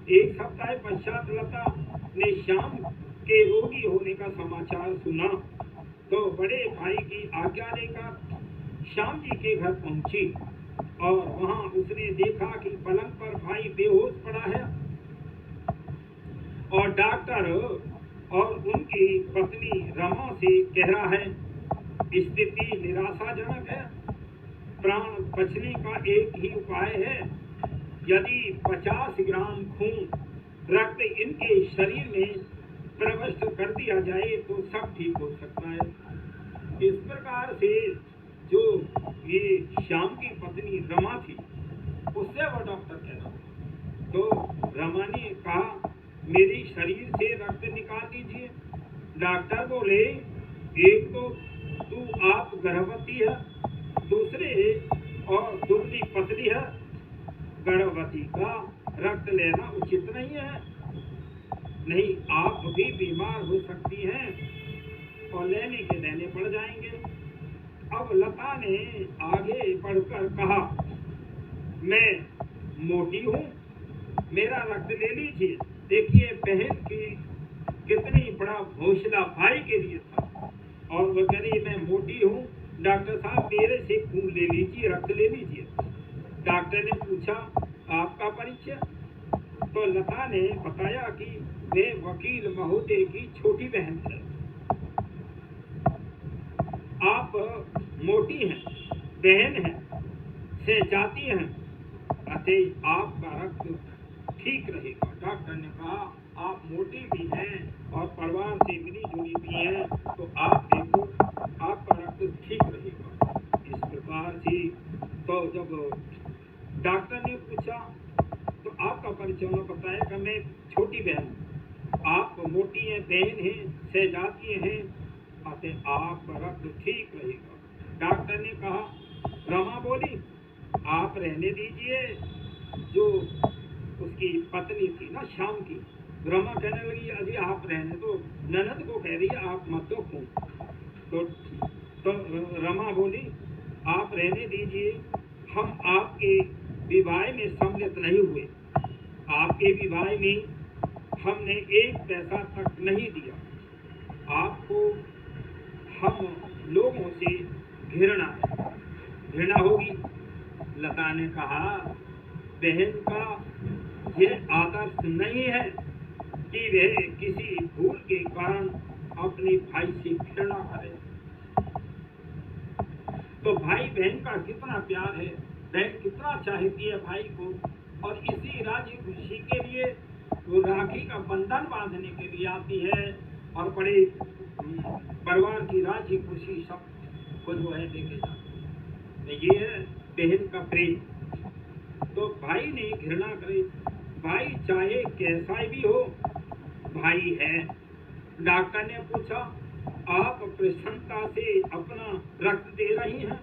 एक सप्ताह पश्चात लता ने श्याम के रोगी होने का समाचार सुना। तो बड़े भाई की आज्ञा लेकर श्याम जी के घर पहुंची, और वहां उसने देखा कि पलंग पर भाई बेहोश पड़ा है, और डॉक्टर और उनकी पत्नी रमा से कह रहा है स्थिति निराशाजनक है, प्राण बचने का एक ही उपाय है, यदि 50 ग्राम खून रक्त इनके शरीर में प्रविष्ट कर दिया जाए तो सब ठीक हो सकता है। इस प्रकार से जो ये श्याम की पत्नी रमा थी, उससे वो डॉक्टर कह रहा। तो रमा ने कहा मेरी शरीर से रक्त निकाल दीजिए। डॉक्टर बोले एक तो तू आप गर्भवती है, दूसरे और दुबली पतली है, गर्भवती का रक्त लेना उचित नहीं है, नहीं आप भी बीमार हो सकती हैं और लेने के देने पड़ जाएंगे। अब लता ने आगे बढ़कर कहा मैं मोटी हूँ, मेरा रक्त ले लीजिए। देखिए बहन की कितनी बड़ा हौसला भाई के लिए था, और वो कह रही मैं मोटी हूँ, डॉक्टर साहब मेरे से खून ले लीजिए, रक्त ले लीजिए। डॉक्टर ने पूछा आपका परिचय, तो लता ने बताया कि वे वकील महोदय की छोटी बहन है। आप मोटी हैं, बहन हैं, सहजाती हैं, अतः आपका रक्त ठीक रहेगा। डॉक्टर ने कहा आप मोटी भी हैं और परिवार से मिली जुली भी हैं, तो आप देखो आपका रक्त ठीक रहेगा। इस प्रकार से तो जब डॉक्टर ने पूछा तो आपका परिचय बताया कि मैं छोटी बहन हूँ, आप मोटी हैं, बहन हैं, सहजाती हैं, अतः आपका रक्त ठीक रहेगा। डॉक्टर ने कहा रमा बोली आप रहने दीजिए। जो उसकी पत्नी थी ना श्याम की, रमा कहने लगी अभी आप रहने दो, ननद को कह रही है आप मत दो खून। तो रमा बोली आप रहने दीजिए, हम आपके विवाह में सम्मिलित नहीं हुए, आपके विवाह में हमने एक पैसा तक नहीं दिया, आपको हम लोगों से घृणा होगी। लता ने कहा बहन का यह आदर्श नहीं है कि वह किसी भूल के कारण अपने भाई से घृणा करे। तो भाई बहन का कितना प्यार है, बहन कितना चाहती है भाई को, और इसी राजी खुशी के लिए वो राखी का बंधन बांधने के लिए आती है और बड़े परिवार की राजी खुशी सब को जो है लेके जाती है। ये है बहन का प्रेम। तो भाई ने घृणा करे, भाई चाहे कैसा भी हो भाई है। डॉक्टर ने पूछा, आप प्रसन्नता से अपना रक्त दे रही हैं?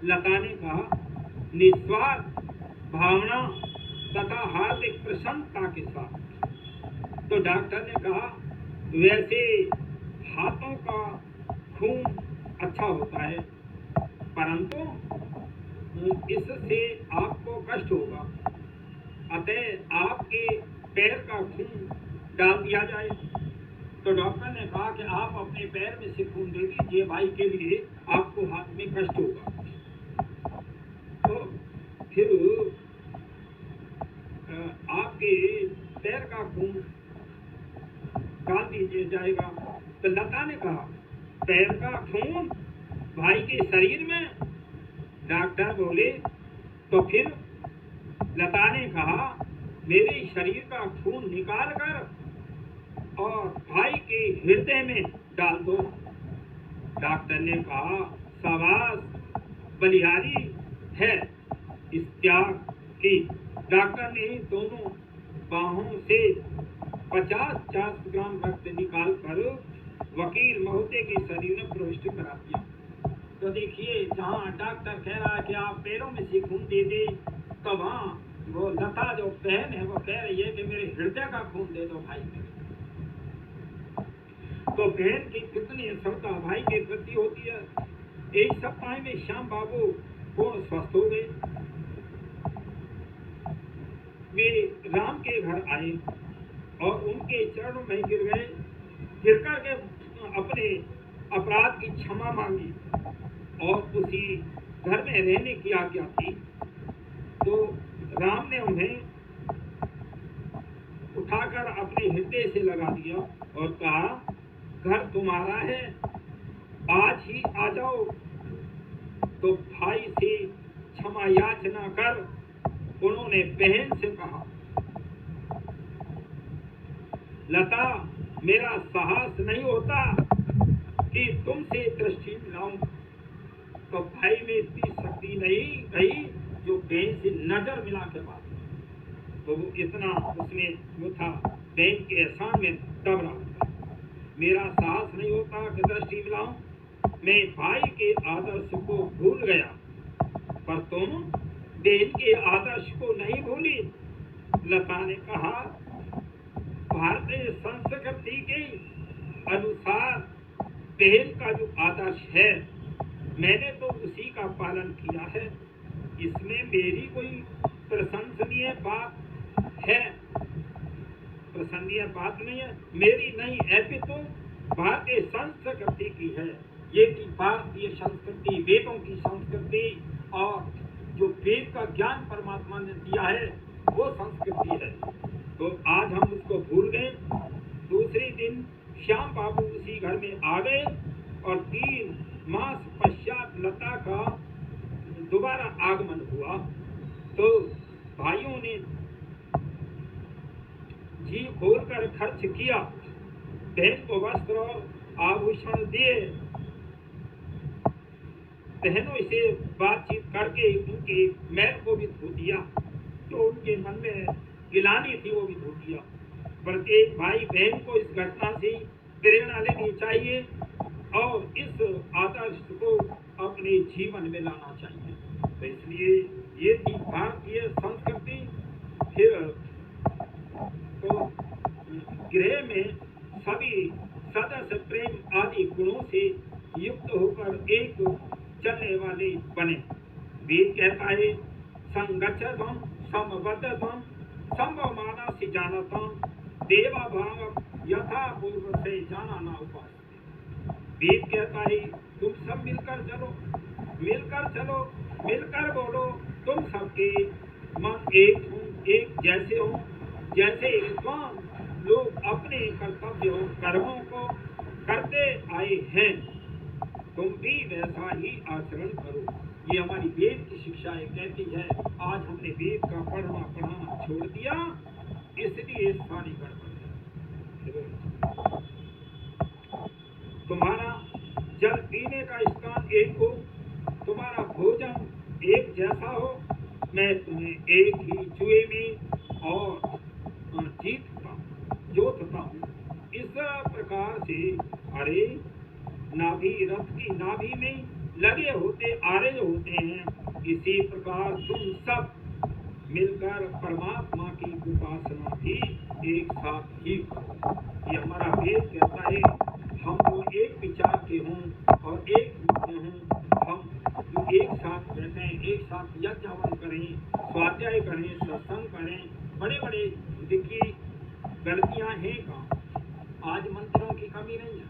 लता ने कहा, निस्वार्थ भावना तथा हार्दिक प्रसन्नता के साथ। तो डॉक्टर ने कहा, वैसे हाथों का खून अच्छा होता है, परंतु इससे आपको कष्ट होगा, अतः आपके पैर का खून डाल दिया जाए। तो डॉक्टर ने कहा कि आप अपने पैर में से खून दे दीजिए भाई के लिए, आपको हाथ में कष्ट होगा। तो फिर आपके पैर का खून डाल दीजिए जाएगा। तो लता ने कहा, पैर का खून भाई के शरीर में? डॉक्टर बोले, तो फिर लता ने कहा, मेरे शरीर का खून निकाल कर और भाई के हृदय में डाल दो। डॉक्टर ने कहा, शाबाश, बलिहारी है इस त्याग की। डॉक्टर ने दोनों बाहों से 50-50 ग्राम रक्त निकाल कर वकील महोदय के शरीर में प्रविष्ट करा दिया। तो देखिए, जहाँ डॉक्टर कह रहा है कि आप पैरों में से खून दे दे, तो वहाँ वो लता जो बहन है वो कह रही है कि मेरे हृदय का खून दे दो भाई में। तो बहन की कितनी श्रद्धा भाई के प्रति होती है। एक सप्ताह में श्याम बाबू पूर्ण स्वस्थ हो गए। वे राम के घर आए और उनके चरणों में गिर गए, गिर कर के अपने अपराध की क्षमा मांगी और उसी घर में रहने की आज्ञा थी। तो राम ने उन्हें उठाकर अपने हृदय से लगा दिया और कहा, घर तुम्हारा है, आज ही आ जाओ। तो भाई से क्षमा याचना कर उन्होंने बहन से कहा, लता, मेरा साहस नहीं होता कि तुमसे दृष्टि मिलाऊं। तो भाई में इतनी शक्ति नहीं रही जो बहन से नजर मिला के बात। तो वो इतना उसमें वो था, बहन के एहसान में दब रहा था। मेरा साहस नहीं होता कि दृष्टि मिलाऊं, मैं भाई के आदर्श को भूल गया, पर तुम बहन के आदर्श को नहीं भूली। लता ने कहा, भारतीय संस्कृति के अनुसार बहन का जो आदर्श है, मैंने तो उसी का पालन किया है। इसमें मेरी कोई प्रशंसनीय बात है? प्रशंसनीय बात नहीं है, मेरी नहीं है, तो भारतीय संस्कृति की है। ये की भारतीय संस्कृति, वेदों की संस्कृति, और जो वेद का ज्ञान परमात्मा ने दिया है वो संस्कृति है। तो आज हम उसको भूल गए। दूसरे दिन श्याम बाबू उसी घर में आ गए और 3 मास पश्चात लता का दोबारा आगमन हुआ। तो भाइयों ने जी खोलकर खर्च किया, बहन को वस्त्र और आभूषण दिए। बहनों से बातचीत करके उनके मैल को भी धो दिया, जो उनके मन में गिलानी थी वो भी धो दिया। प्रत्येक भाई बहन को इस घटना से प्रेरणा लेनी चाहिए और इस आदर्श को अपने जीवन में लाना चाहिए। तो इसलिए ये थी भारतीय संस्कृति। फिर तो गृह में सभी सदस्य प्रेम आदि गुणों से युक्त होकर एक चलने वाले बने। वेद कहता है, संगच्छध्वं समबद्धध्वं संभवमानस्य जानतं देवाभावं यथा पूर्व से जाना ना उपास्य। वेद कहता है, तुम सब मिलकर चलो, मिलकर बोलो, तुम सबके मन एक हों, एक जैसे हों, जैसे विद्वान लोग अपने कर्तव्यों कर्मों को करते आए हैं। तुम भी वैसा ही आचरण करो। ये हमारी वेद की शिक्षा है, कहती है आज हमने वेद का पढ़ाना छोड़ दिया, इसलिए सारी गड़बड़ है। तुम्हारा जल पीने का स्थान एक हो, तुम्हारा भोजन एक जैसा हो, मैं तुम्हें एक ही जुए में और जोतता हूँ। इस प्रकार से अरे नाभि रथ की नाभि में लगे होते आरे होते हैं, इसी प्रकार तुम सब मिलकर परमात्मा की उपासना भी एक साथ ही करो। ये हमारा वेद कहता है हम तो एक विचार के हों और एक हों, हम जो एक साथ रहते हैं, एक साथ यज्ञ हवन करें, स्वाध्याय करें, सत्संग करें। बड़े बड़े देखिए गलतियां हैं काम। आज मंदिरों की कमी नहीं है,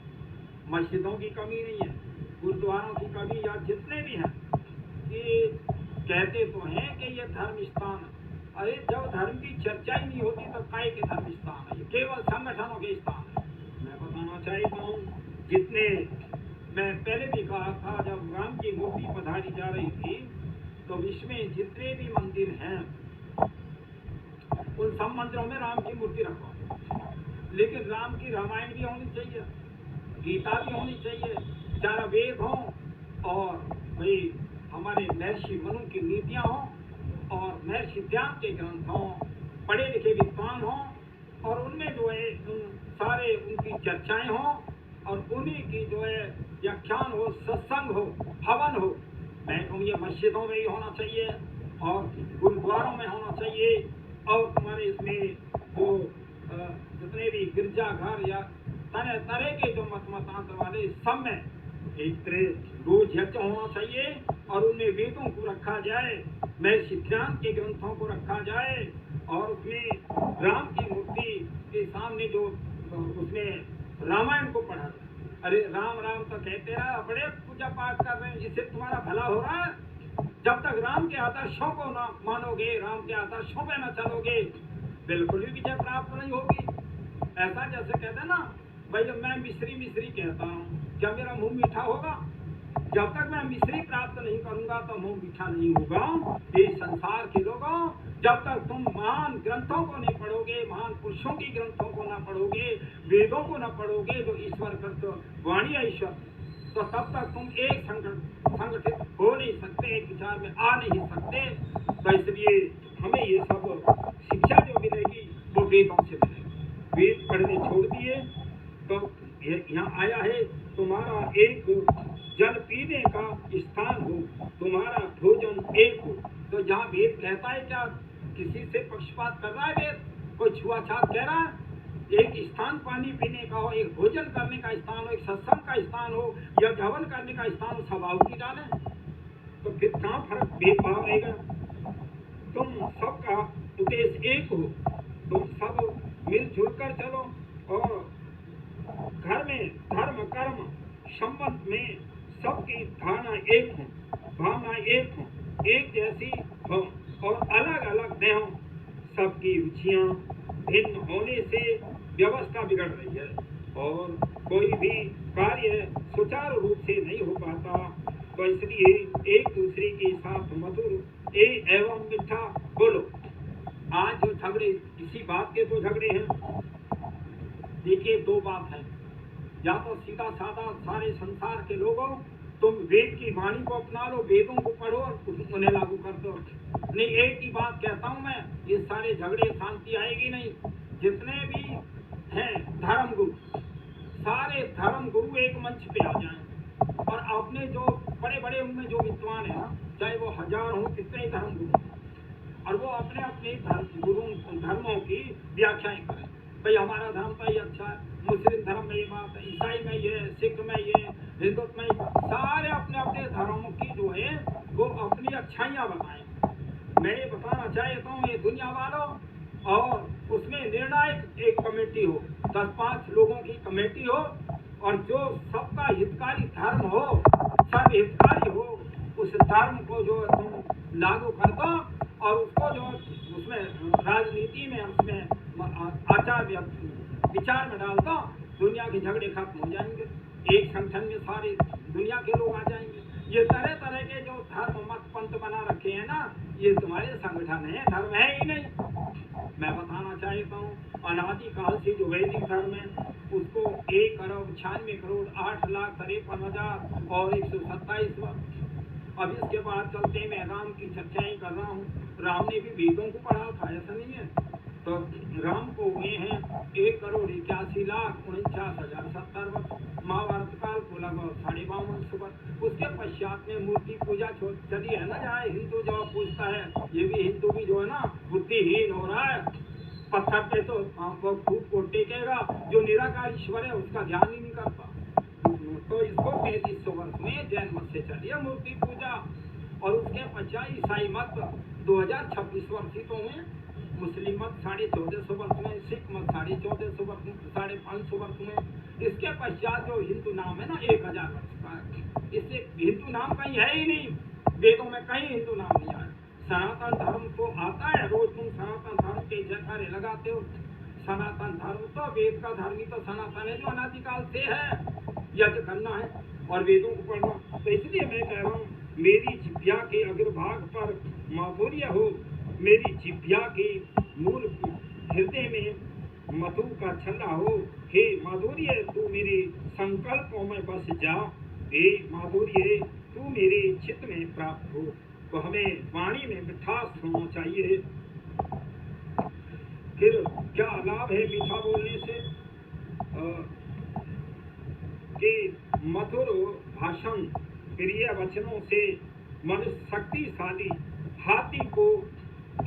मस्जिदों की कमी नहीं है, गुरुद्वारों की कमी या जितने भी हैं, ये कहते तो हैं कि ये धर्म स्थान है। अरे जब धर्म की चर्चा ही नहीं होती तो काय के धर्म स्थान है, ये केवल संगठनों के स्थान है। मैं बताना चाहता हूँ, जितने मैं पहले भी कहा था, जब राम की मूर्ति पधारी जा रही थी तो विश्व में जितने भी मंदिर हैं उन सब मंदिरों में राम की मूर्ति रखवा, लेकिन राम की रामायण भी होनी चाहिए, गीता भी होनी चाहिए, चार वेद हों और भाई हमारे महर्षि मनु की नीतियाँ हों और महर्षि ध्यान के ग्रंथ हों, पढ़े लिखे विद्वान हों और उनमें जो है सारे उनकी चर्चाएं हों और उन्हीं की जो है व्याख्यान हो, सत्संग हो, हवन हो। मैं कहूँ ये मस्जिदों में ही होना चाहिए और गुरुद्वारों में होना चाहिए और तुम्हारे इसमें जो जितने भी गिरजाघर या तरह तरह के जो मतमतांत्र वाले सब में एक तरह रोज यज्ञ होना चाहिए और उनमें वेदों को रखा जाए, महर्षि ध्यान के ग्रंथों को रखा जाए और उसमें राम की मूर्ति के सामने जो उसमें रामायण को पढ़ा जाए। अरे राम राम तो कहते रहा, बड़े पूजा पाठ कर रहे हैं, इससे तुम्हारा भला हो रहा है। जब तक राम के आदर्शों को ना मानोगे, राम के आदर्शों पे ना चलोगे, बिल्कुल भी विजय प्राप्त नहीं होगी। ऐसा जैसे कहते ना भाई, जब मैं मिश्री कहता हूँ, क्या मेरा मुंह मीठा होगा? जब तक मैं मिश्री प्राप्त नहीं करूंगा तो मुंह मीठा नहीं होगा। ये संसार के लोगों, जब तक तुम महान ग्रंथों को नहीं पढ़ोगे, महान पुरुषों की ग्रंथों को ना पढ़ोगे, वेदों को ना पढ़ोगे जो ईश्वर करते वाणी है ईश्वर, तो तब तक तुम एक संगठित हो नहीं सकते, एक विचार में आ नहीं सकते। तो इसलिए हमें ये सब शिक्षा जो मिलेगी वो वेदों से मिलेगी। वेद पढ़ने छोड़ दिए तो यहाँ आया है तुम्हारा एक जल पीने का स्थान हो, तुम्हारा भोजन एक हो। तो यहाँ वेद कहता है क्या किसी से पक्षपात कर रहा है? वेद कोई छुआछात कह रहा है? एक स्थान पानी पीने का हो, एक भोजन करने का स्थान हो, एक सत्संग का स्थान हो या हवन करने का स्थान हो, स्वभाव की डाले तो फिर कहाँ फर्क भेदभाव रहेगा? तुम सबका उद्देश्य एक हो, तुम सब मिलजुल कर चलो और घर में धर्म कर्म संबंध में सबकी धारणा एक हो, भावना एक हो, एक जैसी हो और अलग अलग न हो। सबकी रुचियां भिन्न होने से व्यवस्था बिगड़ रही है और कोई भी कार्य सुचारू रूप से नहीं हो पाता। तो इसलिए एक दूसरे के साथ मधुर एवं मीठा बोलो। आज जो झगड़े, इसी बात के तो झगड़े हैं। देखिए दो बात है, या तो सीधा साधा सारे संसार के लोगों तुम वेद की वाणी को अपना लो, वेदों को पढ़ो और उन्हें लागू कर दो। नहीं, एक ही बात कहता हूँ मैं, ये सारे झगड़े शांति आएगी नहीं। जितने भी हैं धर्म गुरु, सारे धर्म गुरु एक मंच पे आ जाएं और अपने जो बड़े बड़े उनमें जो विद्वान है ना, चाहे वो 1000 हो, कितने धर्म गुरु, और वो अपने अपने धर्मों की व्याख्याएं करें। भाई हमारा धर्म तो ये अच्छा है, मुस्लिम धर्म में ये बात है, ईसाई में ये, सिख में ये, हिंदुत्व में, सारे अपने अपने धर्मों की जो है वो अपनी अच्छाइयाँ बताएं। मैं ये बताना चाहता हूँ ये दुनिया वालों, और उसमें निर्णायक एक कमेटी हो, 10-5 लोगों की कमेटी हो और जो सबका हितकारी धर्म हो, सब हितकारी हो, उस धर्म को जो तुम लागू कर दो और उसको जो उसमें राजनीति में उसमें आचार विचार में डाल दो, दुनिया के झगड़े खत्म हो जाएंगे। एक संगठन में सारे दुनिया के लोग आ जाएंगे। ये तरह तरह के जो धर्म मत पंथ बना रखे हैं ना, ये तुम्हारे संगठन है, धर्म है ही नहीं। मैं बताना चाहता हूँ, अनादिकाल से जो वैदिक धर्म है उसको 1,96,08,53,हजार और 127 वर्ष। अब इसके बाद चलते मैं राम की चर्चाएं कर रहा हूँ। राम ने भी वेदों को पढ़ा था, ऐसा नहीं है। तो राम को हुए हैं 1,81,49,070 वर्ष। महाभारत काल को लगभग 52.5 वर्ष। उसके पश्चात में मूर्ति पूजा चली है ना, जहाँ हिंदू जो पूछता है, ये भी हिंदू भी जो है ना बुद्धिहीन हो रहा है। पत्थर पे तो खूब को टेकेगा, जो निराकार ईश्वर है उसका ध्यान ही नहीं करता। तो इसको 3300 वर्ष में जैन मत से चली है मूर्ति पूजा। और उसके पश्चात ईसाई मत 2026 वर्ष ही तो हुए, मुस्लिम मत 1450 वर्ष में, सिख मत 1450 वर्ष में, 550 वर्ष में। इसके पश्चात जो हिंदू नाम है ना 1000 वर्ष का है। इससे हिंदू नाम कहीं है ही नहीं, वेदों में कहीं हिंदू नाम नहीं आया। सनातन धर्म तो आता है, रोज तुम सनातन धर्म के जयकारे लगाते हो। सनातन धर्म तो वेद का धर्म ही तो सनातन है, जो अनादिकाल से है। यज्ञ करना है और वेदों को पढ़ना। तो इसलिए मैं कह रहा हूँ, मेरी जिह्वा के अग्रभाग पर माधुर्य हो, मेरी जिह्वा के मूल हृदय में मधु का छल्ला हो। हे माधुर्य, तू मेरे संकल्पों में बस जा। हे माधुर्य, तू मेरे चित्त में प्राप्त हो। तो हमें वाणी में मिठास होना चाहिए। फिर क्या लाभ है मीठा बोलने से? कि मधुर भाषण प्रिय वचनों से मनुष्य शक्तिशाली हाथी को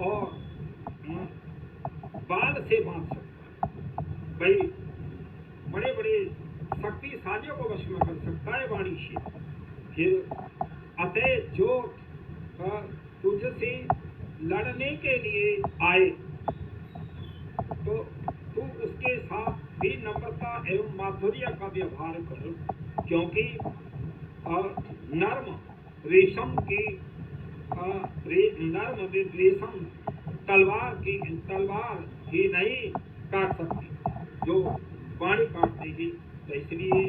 और बाल से बांध सकता है। भाई बड़े बड़े शक्तिशालियों को वश में कर सकता है वाणी से। फिर अतः जो तुझसे लड़ने के लिए आए तो तू उसके साथ भी नम्रता एवं माधुर्य का व्यवहार करो, क्योंकि नर्म रेशम की नर्म रेशम तलवार ही नहीं काट सकती जो वाणी काट देगी। तो इसलिए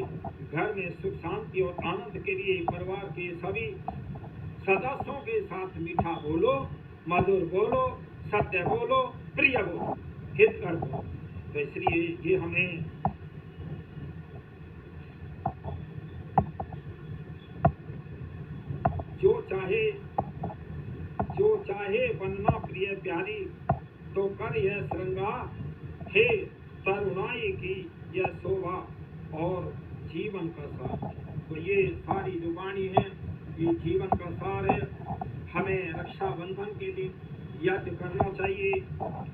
घर में सुख शांति और आनंद के लिए परिवार के सभी सदस्यों के साथ मीठा बोलो, मधुर बोलो, सत्य बोलो, प्रिय बोलो, हित कर बोलो। तो इसलिए ये हमें जो चाहे बनना प्रिय प्यारी, तो कर यह श्रृंगार, हे तरुणाई की यह शोभा और जीवन का सार। तो ये सारी जो वाणी है ये जीवन का सार है। हमें रक्षाबंधन के दिन यज्ञ करना चाहिए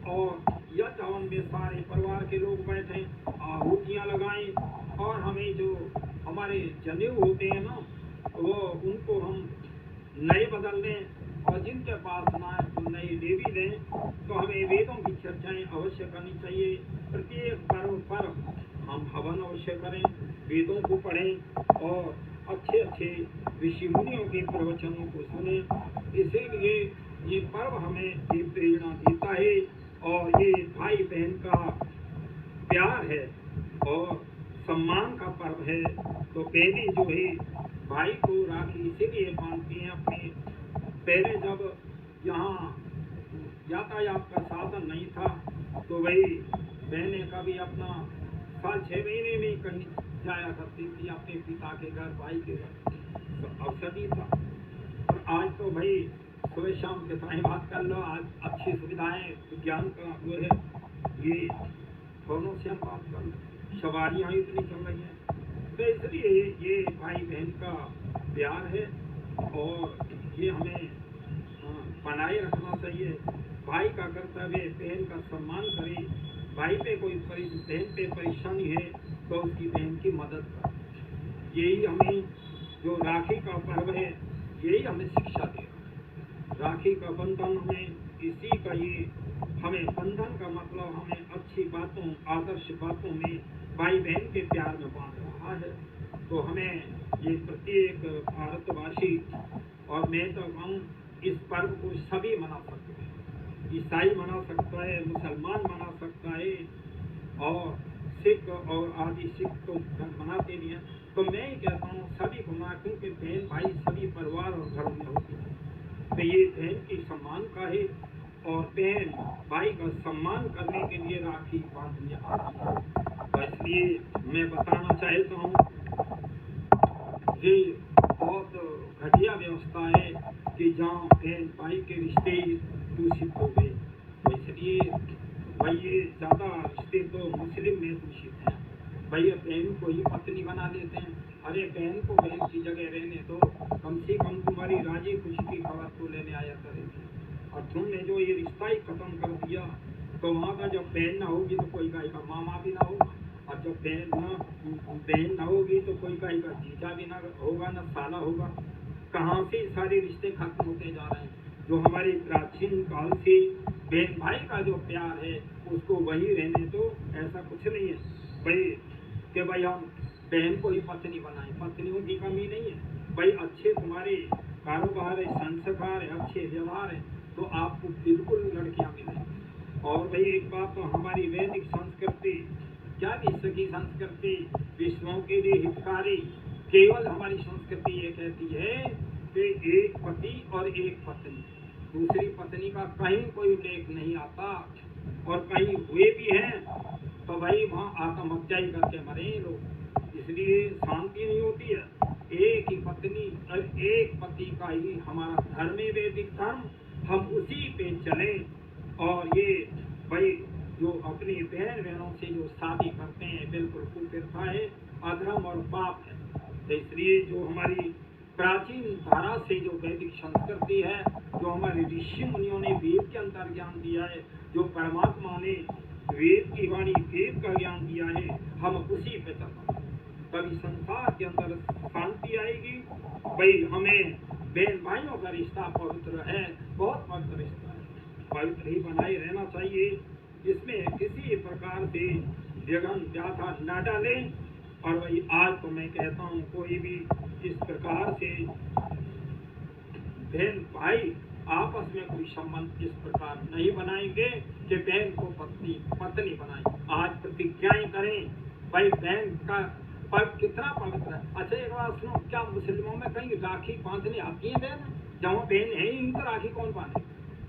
और यज्ञ हवन में सारे परिवार के लोग बैठे, आहुतियाँ लगाएं और हमें जो हमारे जनेऊ होते हैं ना, वो उनको हम नए बदल दें और जिनके पास ना है तो नए ले भी दें। तो हमें वेदों की चर्चाएं अवश्य करनी चाहिए। प्रत्येक पर्व पर हम हवन अवश्य करें, वेदों को पढ़ें और अच्छे अच्छे ऋषि मुनियों के प्रवचनों को सुने। इसीलिए ये पर्व हमें ये प्रेरणा देता है और ये भाई बहन का प्यार है और सम्मान का पर्व है। तो पहले जो है भाई को राखी इसीलिए बांधते हैं अपने। पहले जब यहाँ यातायात का साधन नहीं था तो वही बहनें कभी अपना साल 6 महीने में कहीं जाया करती थी अपने पिता के घर, भाई के घर, तो अवसर ही था। और आज तो भाई सुबह शाम कितना ही बात कर लो, आज अच्छी सुविधाएं विज्ञान का वो है, ये फोनों से हम बात कर लो, सवारियाँ इतनी चल रही हैं। तो इसलिए ये भाई बहन का प्यार है और ये हमें बनाए रखना चाहिए। भाई का कर्तव्य बहन का सम्मान करे। भाई पे कोई बहन पे परेशानी है तो उसकी बहन की मदद करे। यही हमें जो राखी का पर्व है यही हमें शिक्षा दे। राखी का बंधन हमें इसी का ये हमें बंधन का मतलब हमें अच्छी बातों आदर्श बातों में भाई बहन के प्यार में बांध रहा है। तो हमें ये प्रत्येक भारतवासी और मैं तो हम इस पर्व को सभी मना सकते हैं। ईसाई मना सकता है, मुसलमान मना सकता है और सिख और आदि सिख तो मनाते नहीं हैं। तो मैं ही कहता हूँ सभी को ना, क्योंकि बहन भाई सभी परिवार और घरों में होती है, तो ये बहन की सम्मान का है और बहन भाई का सम्मान करने के लिए राखी बांधने आती है। तो इसलिए मैं बताना चाहता हूँ ये बहुत घटिया व्यवस्था है कि जहाँ बहन भाई के रिश्ते दूषित हो गए। तो इसलिए भाई ये ज़्यादा रिश्ते तो मुस्लिम में दूषित हैं। भाई बहन को ही पत्नी बना देते हैं। अरे बहन को बहन की जगह रहने दो, कम से कम तुम्हारी राजी खुशी की खबर तो लेने आया करेगी। और तुमने जो ये रिश्ता ही खत्म कर दिया, तो वहाँ का जब बहन ना होगी तो कोई गाय का मामा भी ना होगा, और जब बहन ना होगी तो कोई गाय का जीजा भी ना होगा, ना साला होगा। कहाँ से सारे रिश्ते खत्म होते जा रहे हैं। जो हमारे प्राचीन काल से बहन भाई का जो प्यार है उसको वही रहने दो, ऐसा कुछ नहीं है भाई कि भाई हम बहन को ही पत्नी बनाएं। पत्नियों की कमी नहीं है भाई, अच्छे तुम्हारे कारोबार है, संस्कार है, अच्छे व्यवहार है, तो आपको बिल्कुल लड़कियां मिलेंगी। और भाई एक बात तो हमारी वैदिक संस्कृति, क्या विश्व की संस्कृति, विश्वों के लिए हितकारी, केवल हमारी संस्कृति ये कहती है कि एक पति और एक पत्नी, दूसरी पत्नी का कहीं कोई उल्लेख नहीं आता, और कहीं हुए भी हैं तो भाई वहाँ आत्महत्या ही करके मरे लोग। इसलिए शांति नहीं होती है। एक ही पत्नी और एक पति का ही हमारा धर्म है, वैदिक धर्म, हम उसी पे चलें। और ये भाई जो अपनी बहन बहनों से जो शादी करते हैं बिल्कुल कुप्रथा है, अधर्म और पाप है। तो इसलिए जो हमारी प्राचीन धारा से जो वैदिक संस्कृति है, जो हमारे ऋषि मुनियों ने वेद के अंतर ज्ञान दिया है, जो परमात्मा ने वेद की वाणी वेद का ज्ञान दिया है, हम उसी पे चलना, तभी संसार के अंदर शांति आएगी। भाई हमें बहन भाइयों का रिश्ता पवित्र है, बहुत पवित्र रिश्ता है, पवित्र ही बनाए रहना चाहिए। इसमें किसी प्रकार से जगन व्याधा न डालें। और भाई आज तो मैं कहता हूँ कोई भी इस प्रकार से बहन भाई आपस में कोई संबंध इस प्रकार नहीं बनाएंगे कि बहन को पत्नी बनाए। आज प्रतिज्ञाएं करें भाई, बहन का पर्व कितना पवित्र है। अच्छा एक बात सुनो, क्या मुस्लिमों में कहीं राखी बांधने आती है बहन? जहाँ बहन है ही तो राखी कौन बांधे?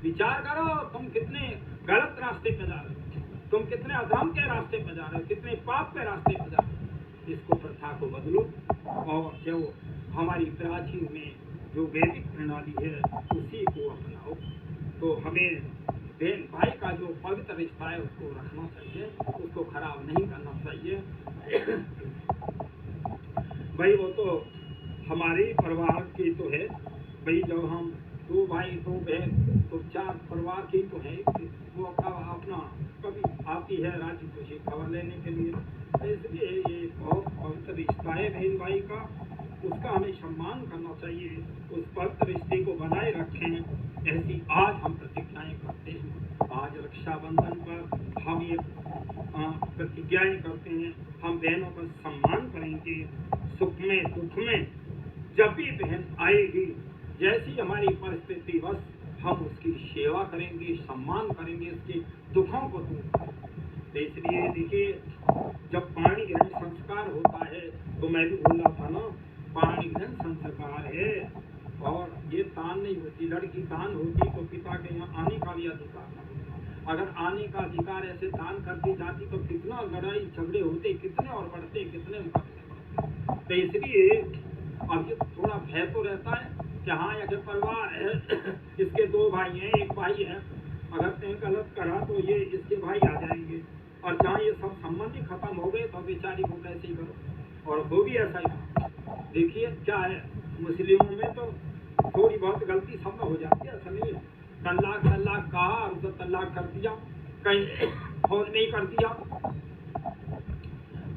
विचार करो, तुम कितने गलत रास्ते पे जा रहे हो, तुम कितने अधर्म के रास्ते पे जा रहे हो, कितने पाप के रास्ते पे जा रहे हो। इसको प्रथा को बदलो, और जो हमारी प्राचीन में जो वैदिक प्रणाली है उसी को अपनाओ। तो हमें बहन भाई का जो पवित्र रिश्ता है उसको रखना चाहिए, उसको खराब नहीं करना चाहिए। भाई वो तो हमारे परिवार की तो है भाई, जब हम दो भाई दो बहन तो चार परिवार की तो है, वो अपना कभी आती है राजी खुशी खबर लेने के लिए। इसलिए ये बहुत पवित्र रिश्ता है बहन भाई का, उसका हमें सम्मान करना चाहिए, उस पवित्र रिश्ते को बनाए रखें। ऐसी आज हम प्रतिज्ञाएं करते हैं। आज रक्षाबंधन पर हम ये प्रतिज्ञाएं करते हैं, हम बहनों का सम्मान करेंगे, सुख में दुख में जब भी बहन आएगी, जैसी हमारी परिस्थिति बस हम उसकी सेवा करेंगे, सम्मान करेंगे, उसके दुखों को दूर करेंगे। तो इसलिए देखिए, जब पाणी ग्रहण संस्कार होता है तो मैं भी बोल रहा था ना, पाणी ग्रहण संस्कार है, और ये दान नहीं होती, लड़की दान होती तो पिता के यहाँ आने का भी अधिकार नहीं होता। अगर आने का अधिकार ऐसे दान कर दी जाती तो कितना लड़ाई झगड़े होते, कितने और बढ़ते, कितने मुकदमे बढ़ते। तो इसलिए अब ये थोड़ा भय तो रहता है कि हाँ अगर परिवार है, इसके दो भाई हैं, एक भाई है, अगर तय गलत करा तो ये इसके भाई आ जाएंगे, और जहाँ ये सब संबंध ही खत्म हो गए तो बेचारी को कैसे ही करो। और वो भी ऐसा ही देखिए क्या है, मुस्लिमों में तो थोड़ी बहुत गलती सब में हो जाती है, ऐसा नहीं है। तलाक कहा और तो तलाक कर दिया, कहीं फौज नहीं कर दिया,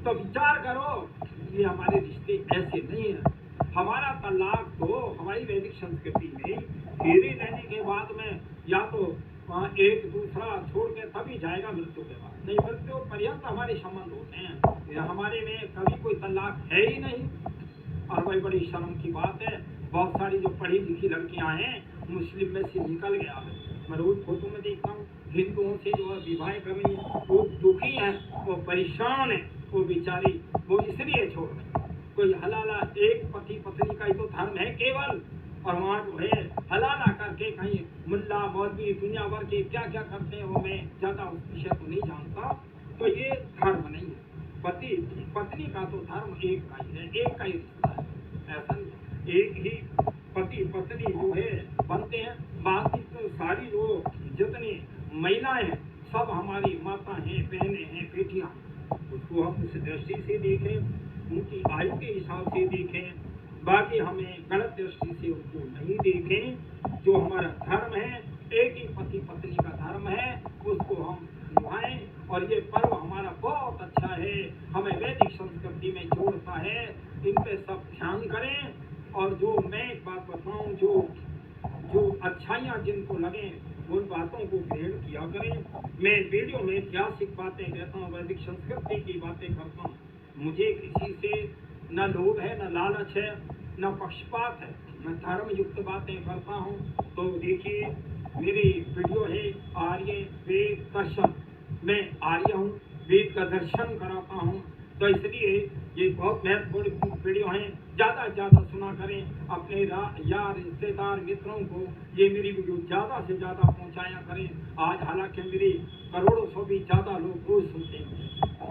तो विचार करो, ये हमारे रिश्ते ऐसे नहीं है। हमारा तलाक तो हमारी वैदिक संस्कृति में फेरे लेने के बाद में या तो एक दूसरा छोड़ के तभी जाएगा मृत्यु के बाद, नहीं मृत्यु पर्यंत हमारे संबंध होते हैं। हमारे में कभी कोई तलाक है ही नहीं, और वही बड़ी शर्म की बात है। बहुत सारी जो पढ़ी लिखी लड़कियां हैं मुस्लिम में से निकल गया है, मैं रोज फोटो में देखता हूँ, हिंदुओं से जो है विवाह कर रही है, वो दुखी है, वो परेशान है, वो बेचारी वो इसलिए छोड़ रही है। कोई हलाला एक पति पत्नी का ही तो धर्म है केवल, और वहाँ जो है हलाला करके कहीं मुल्ला मौलवी दुनिया भर के क्या क्या करते हैं वो मैं ज़्यादा उस विषय को नहीं जानता। तो ये धर्म नहीं है। पति पत्नी का तो धर्म एक का ही है, एक का ही रिश्ता है, ऐसा नहीं। एक ही पति पत्नी जो है बनते हैं, बाकी तो सारी जो जितनी महिलाएं हैं सब हमारी माता हैं, बहनें हैं, बेटियां हैं। उसको हम उस दृष्टि से देखें, उनकी आयु के हिसाब से देखें, बाकी हमें गलत दृष्टि से उनको नहीं देखें। जो हमारा धर्म है एक ही पति पत्नी का धर्म है, उसको हम निभाएं। और ये पर्व हमारा बहुत अच्छा है, हमें वैदिक संस्कृति में जोड़ता है, इन पे सब ध्यान करें। और जो मैं एक बात बताऊं, जो अच्छाइयाँ जिनको लगे उन बातों को ग्रहण किया करें। मैं वीडियो में ऐतिहासिक बातें कहता हूँ, वैदिक संस्कृति की बातें करता हूँ। मुझे किसी से न लोभ है, न लालच है, न पक्षपात है, मैं धर्म युक्त बातें करता हूँ। तो देखिए मेरी वीडियो है आर्य वेद दर्शन, मैं आर्य हूँ, वेद का दर्शन कराता हूँ। तो इसलिए ये बहुत महत्वपूर्ण वीडियो हैं, ज़्यादा से ज़्यादा सुना करें। अपने यार रिश्तेदार मित्रों को ये मेरी वीडियो ज़्यादा से ज़्यादा पहुँचाया करें। आज हालांकि मेरी करोड़ों सौ भी ज़्यादा लोग रोज़ सुनते हैं,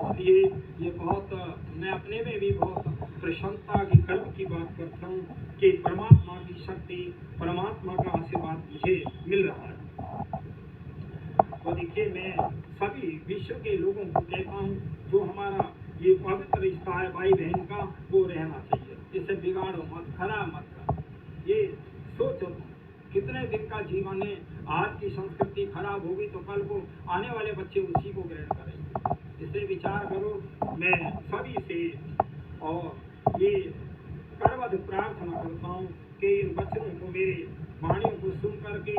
इसलिए ये बहुत मैं अपने में भी बहुत प्रसन्नता की गर्व की बात करता हूँ कि परमात्मा की शक्ति, परमात्मा का आशीर्वाद मुझे मिल रहा है। तो देखिए मैं सभी विश्व के लोगों को कहता हूँ, जो हमारा ये पवित्र रिश्ता है भाई बहन का, वो रहना चाहिए। इसे बिगाड़ो मत, खराब मत करो। ये सोचो कितने दिन का जीवन है, आज की संस्कृति खराब होगी तो कल को आने वाले बच्चे उसी को ग्रहण करेंगे। इसे विचार करो। मैं सभी से और ये करवद प्रार्थना करता हूँ कि इन बच्चों को, मेरे वाणियों को सुन करके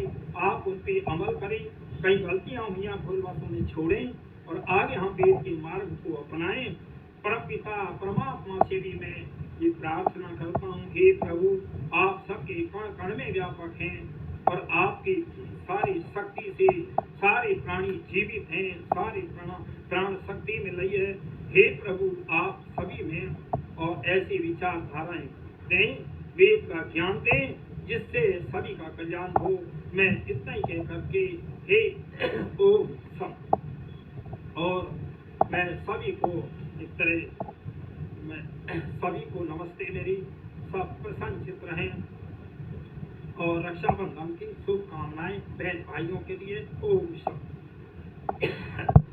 आप उन पर अमल करें। कई गलतियां हुई भूल बातों में छोड़ें और आगे हम वेद के मार्ग को अपनाएं। परमपिता परमात्मा से भी मैं ये प्रार्थना करता हूँ, हे प्रभु आप सबके कण कण में व्यापक हैं और आपकी सारी शक्ति से सारे प्राणी जीवित हैं, सारे प्राण शक्ति में लई है। हे प्रभु आप सभी में और ऐसी विचारधाराएं दें, वेद का ज्ञान दें, जिससे सभी का कल्याण हो। मैं इतना ही कह करके हे ओम सब, और मैं सभी को इस तरह मैं सभी को नमस्ते, मेरी सब प्रसन्नचित रहें और रक्षाबंधन की शुभकामनाएं बहन भाइयों के लिए। ओम सब।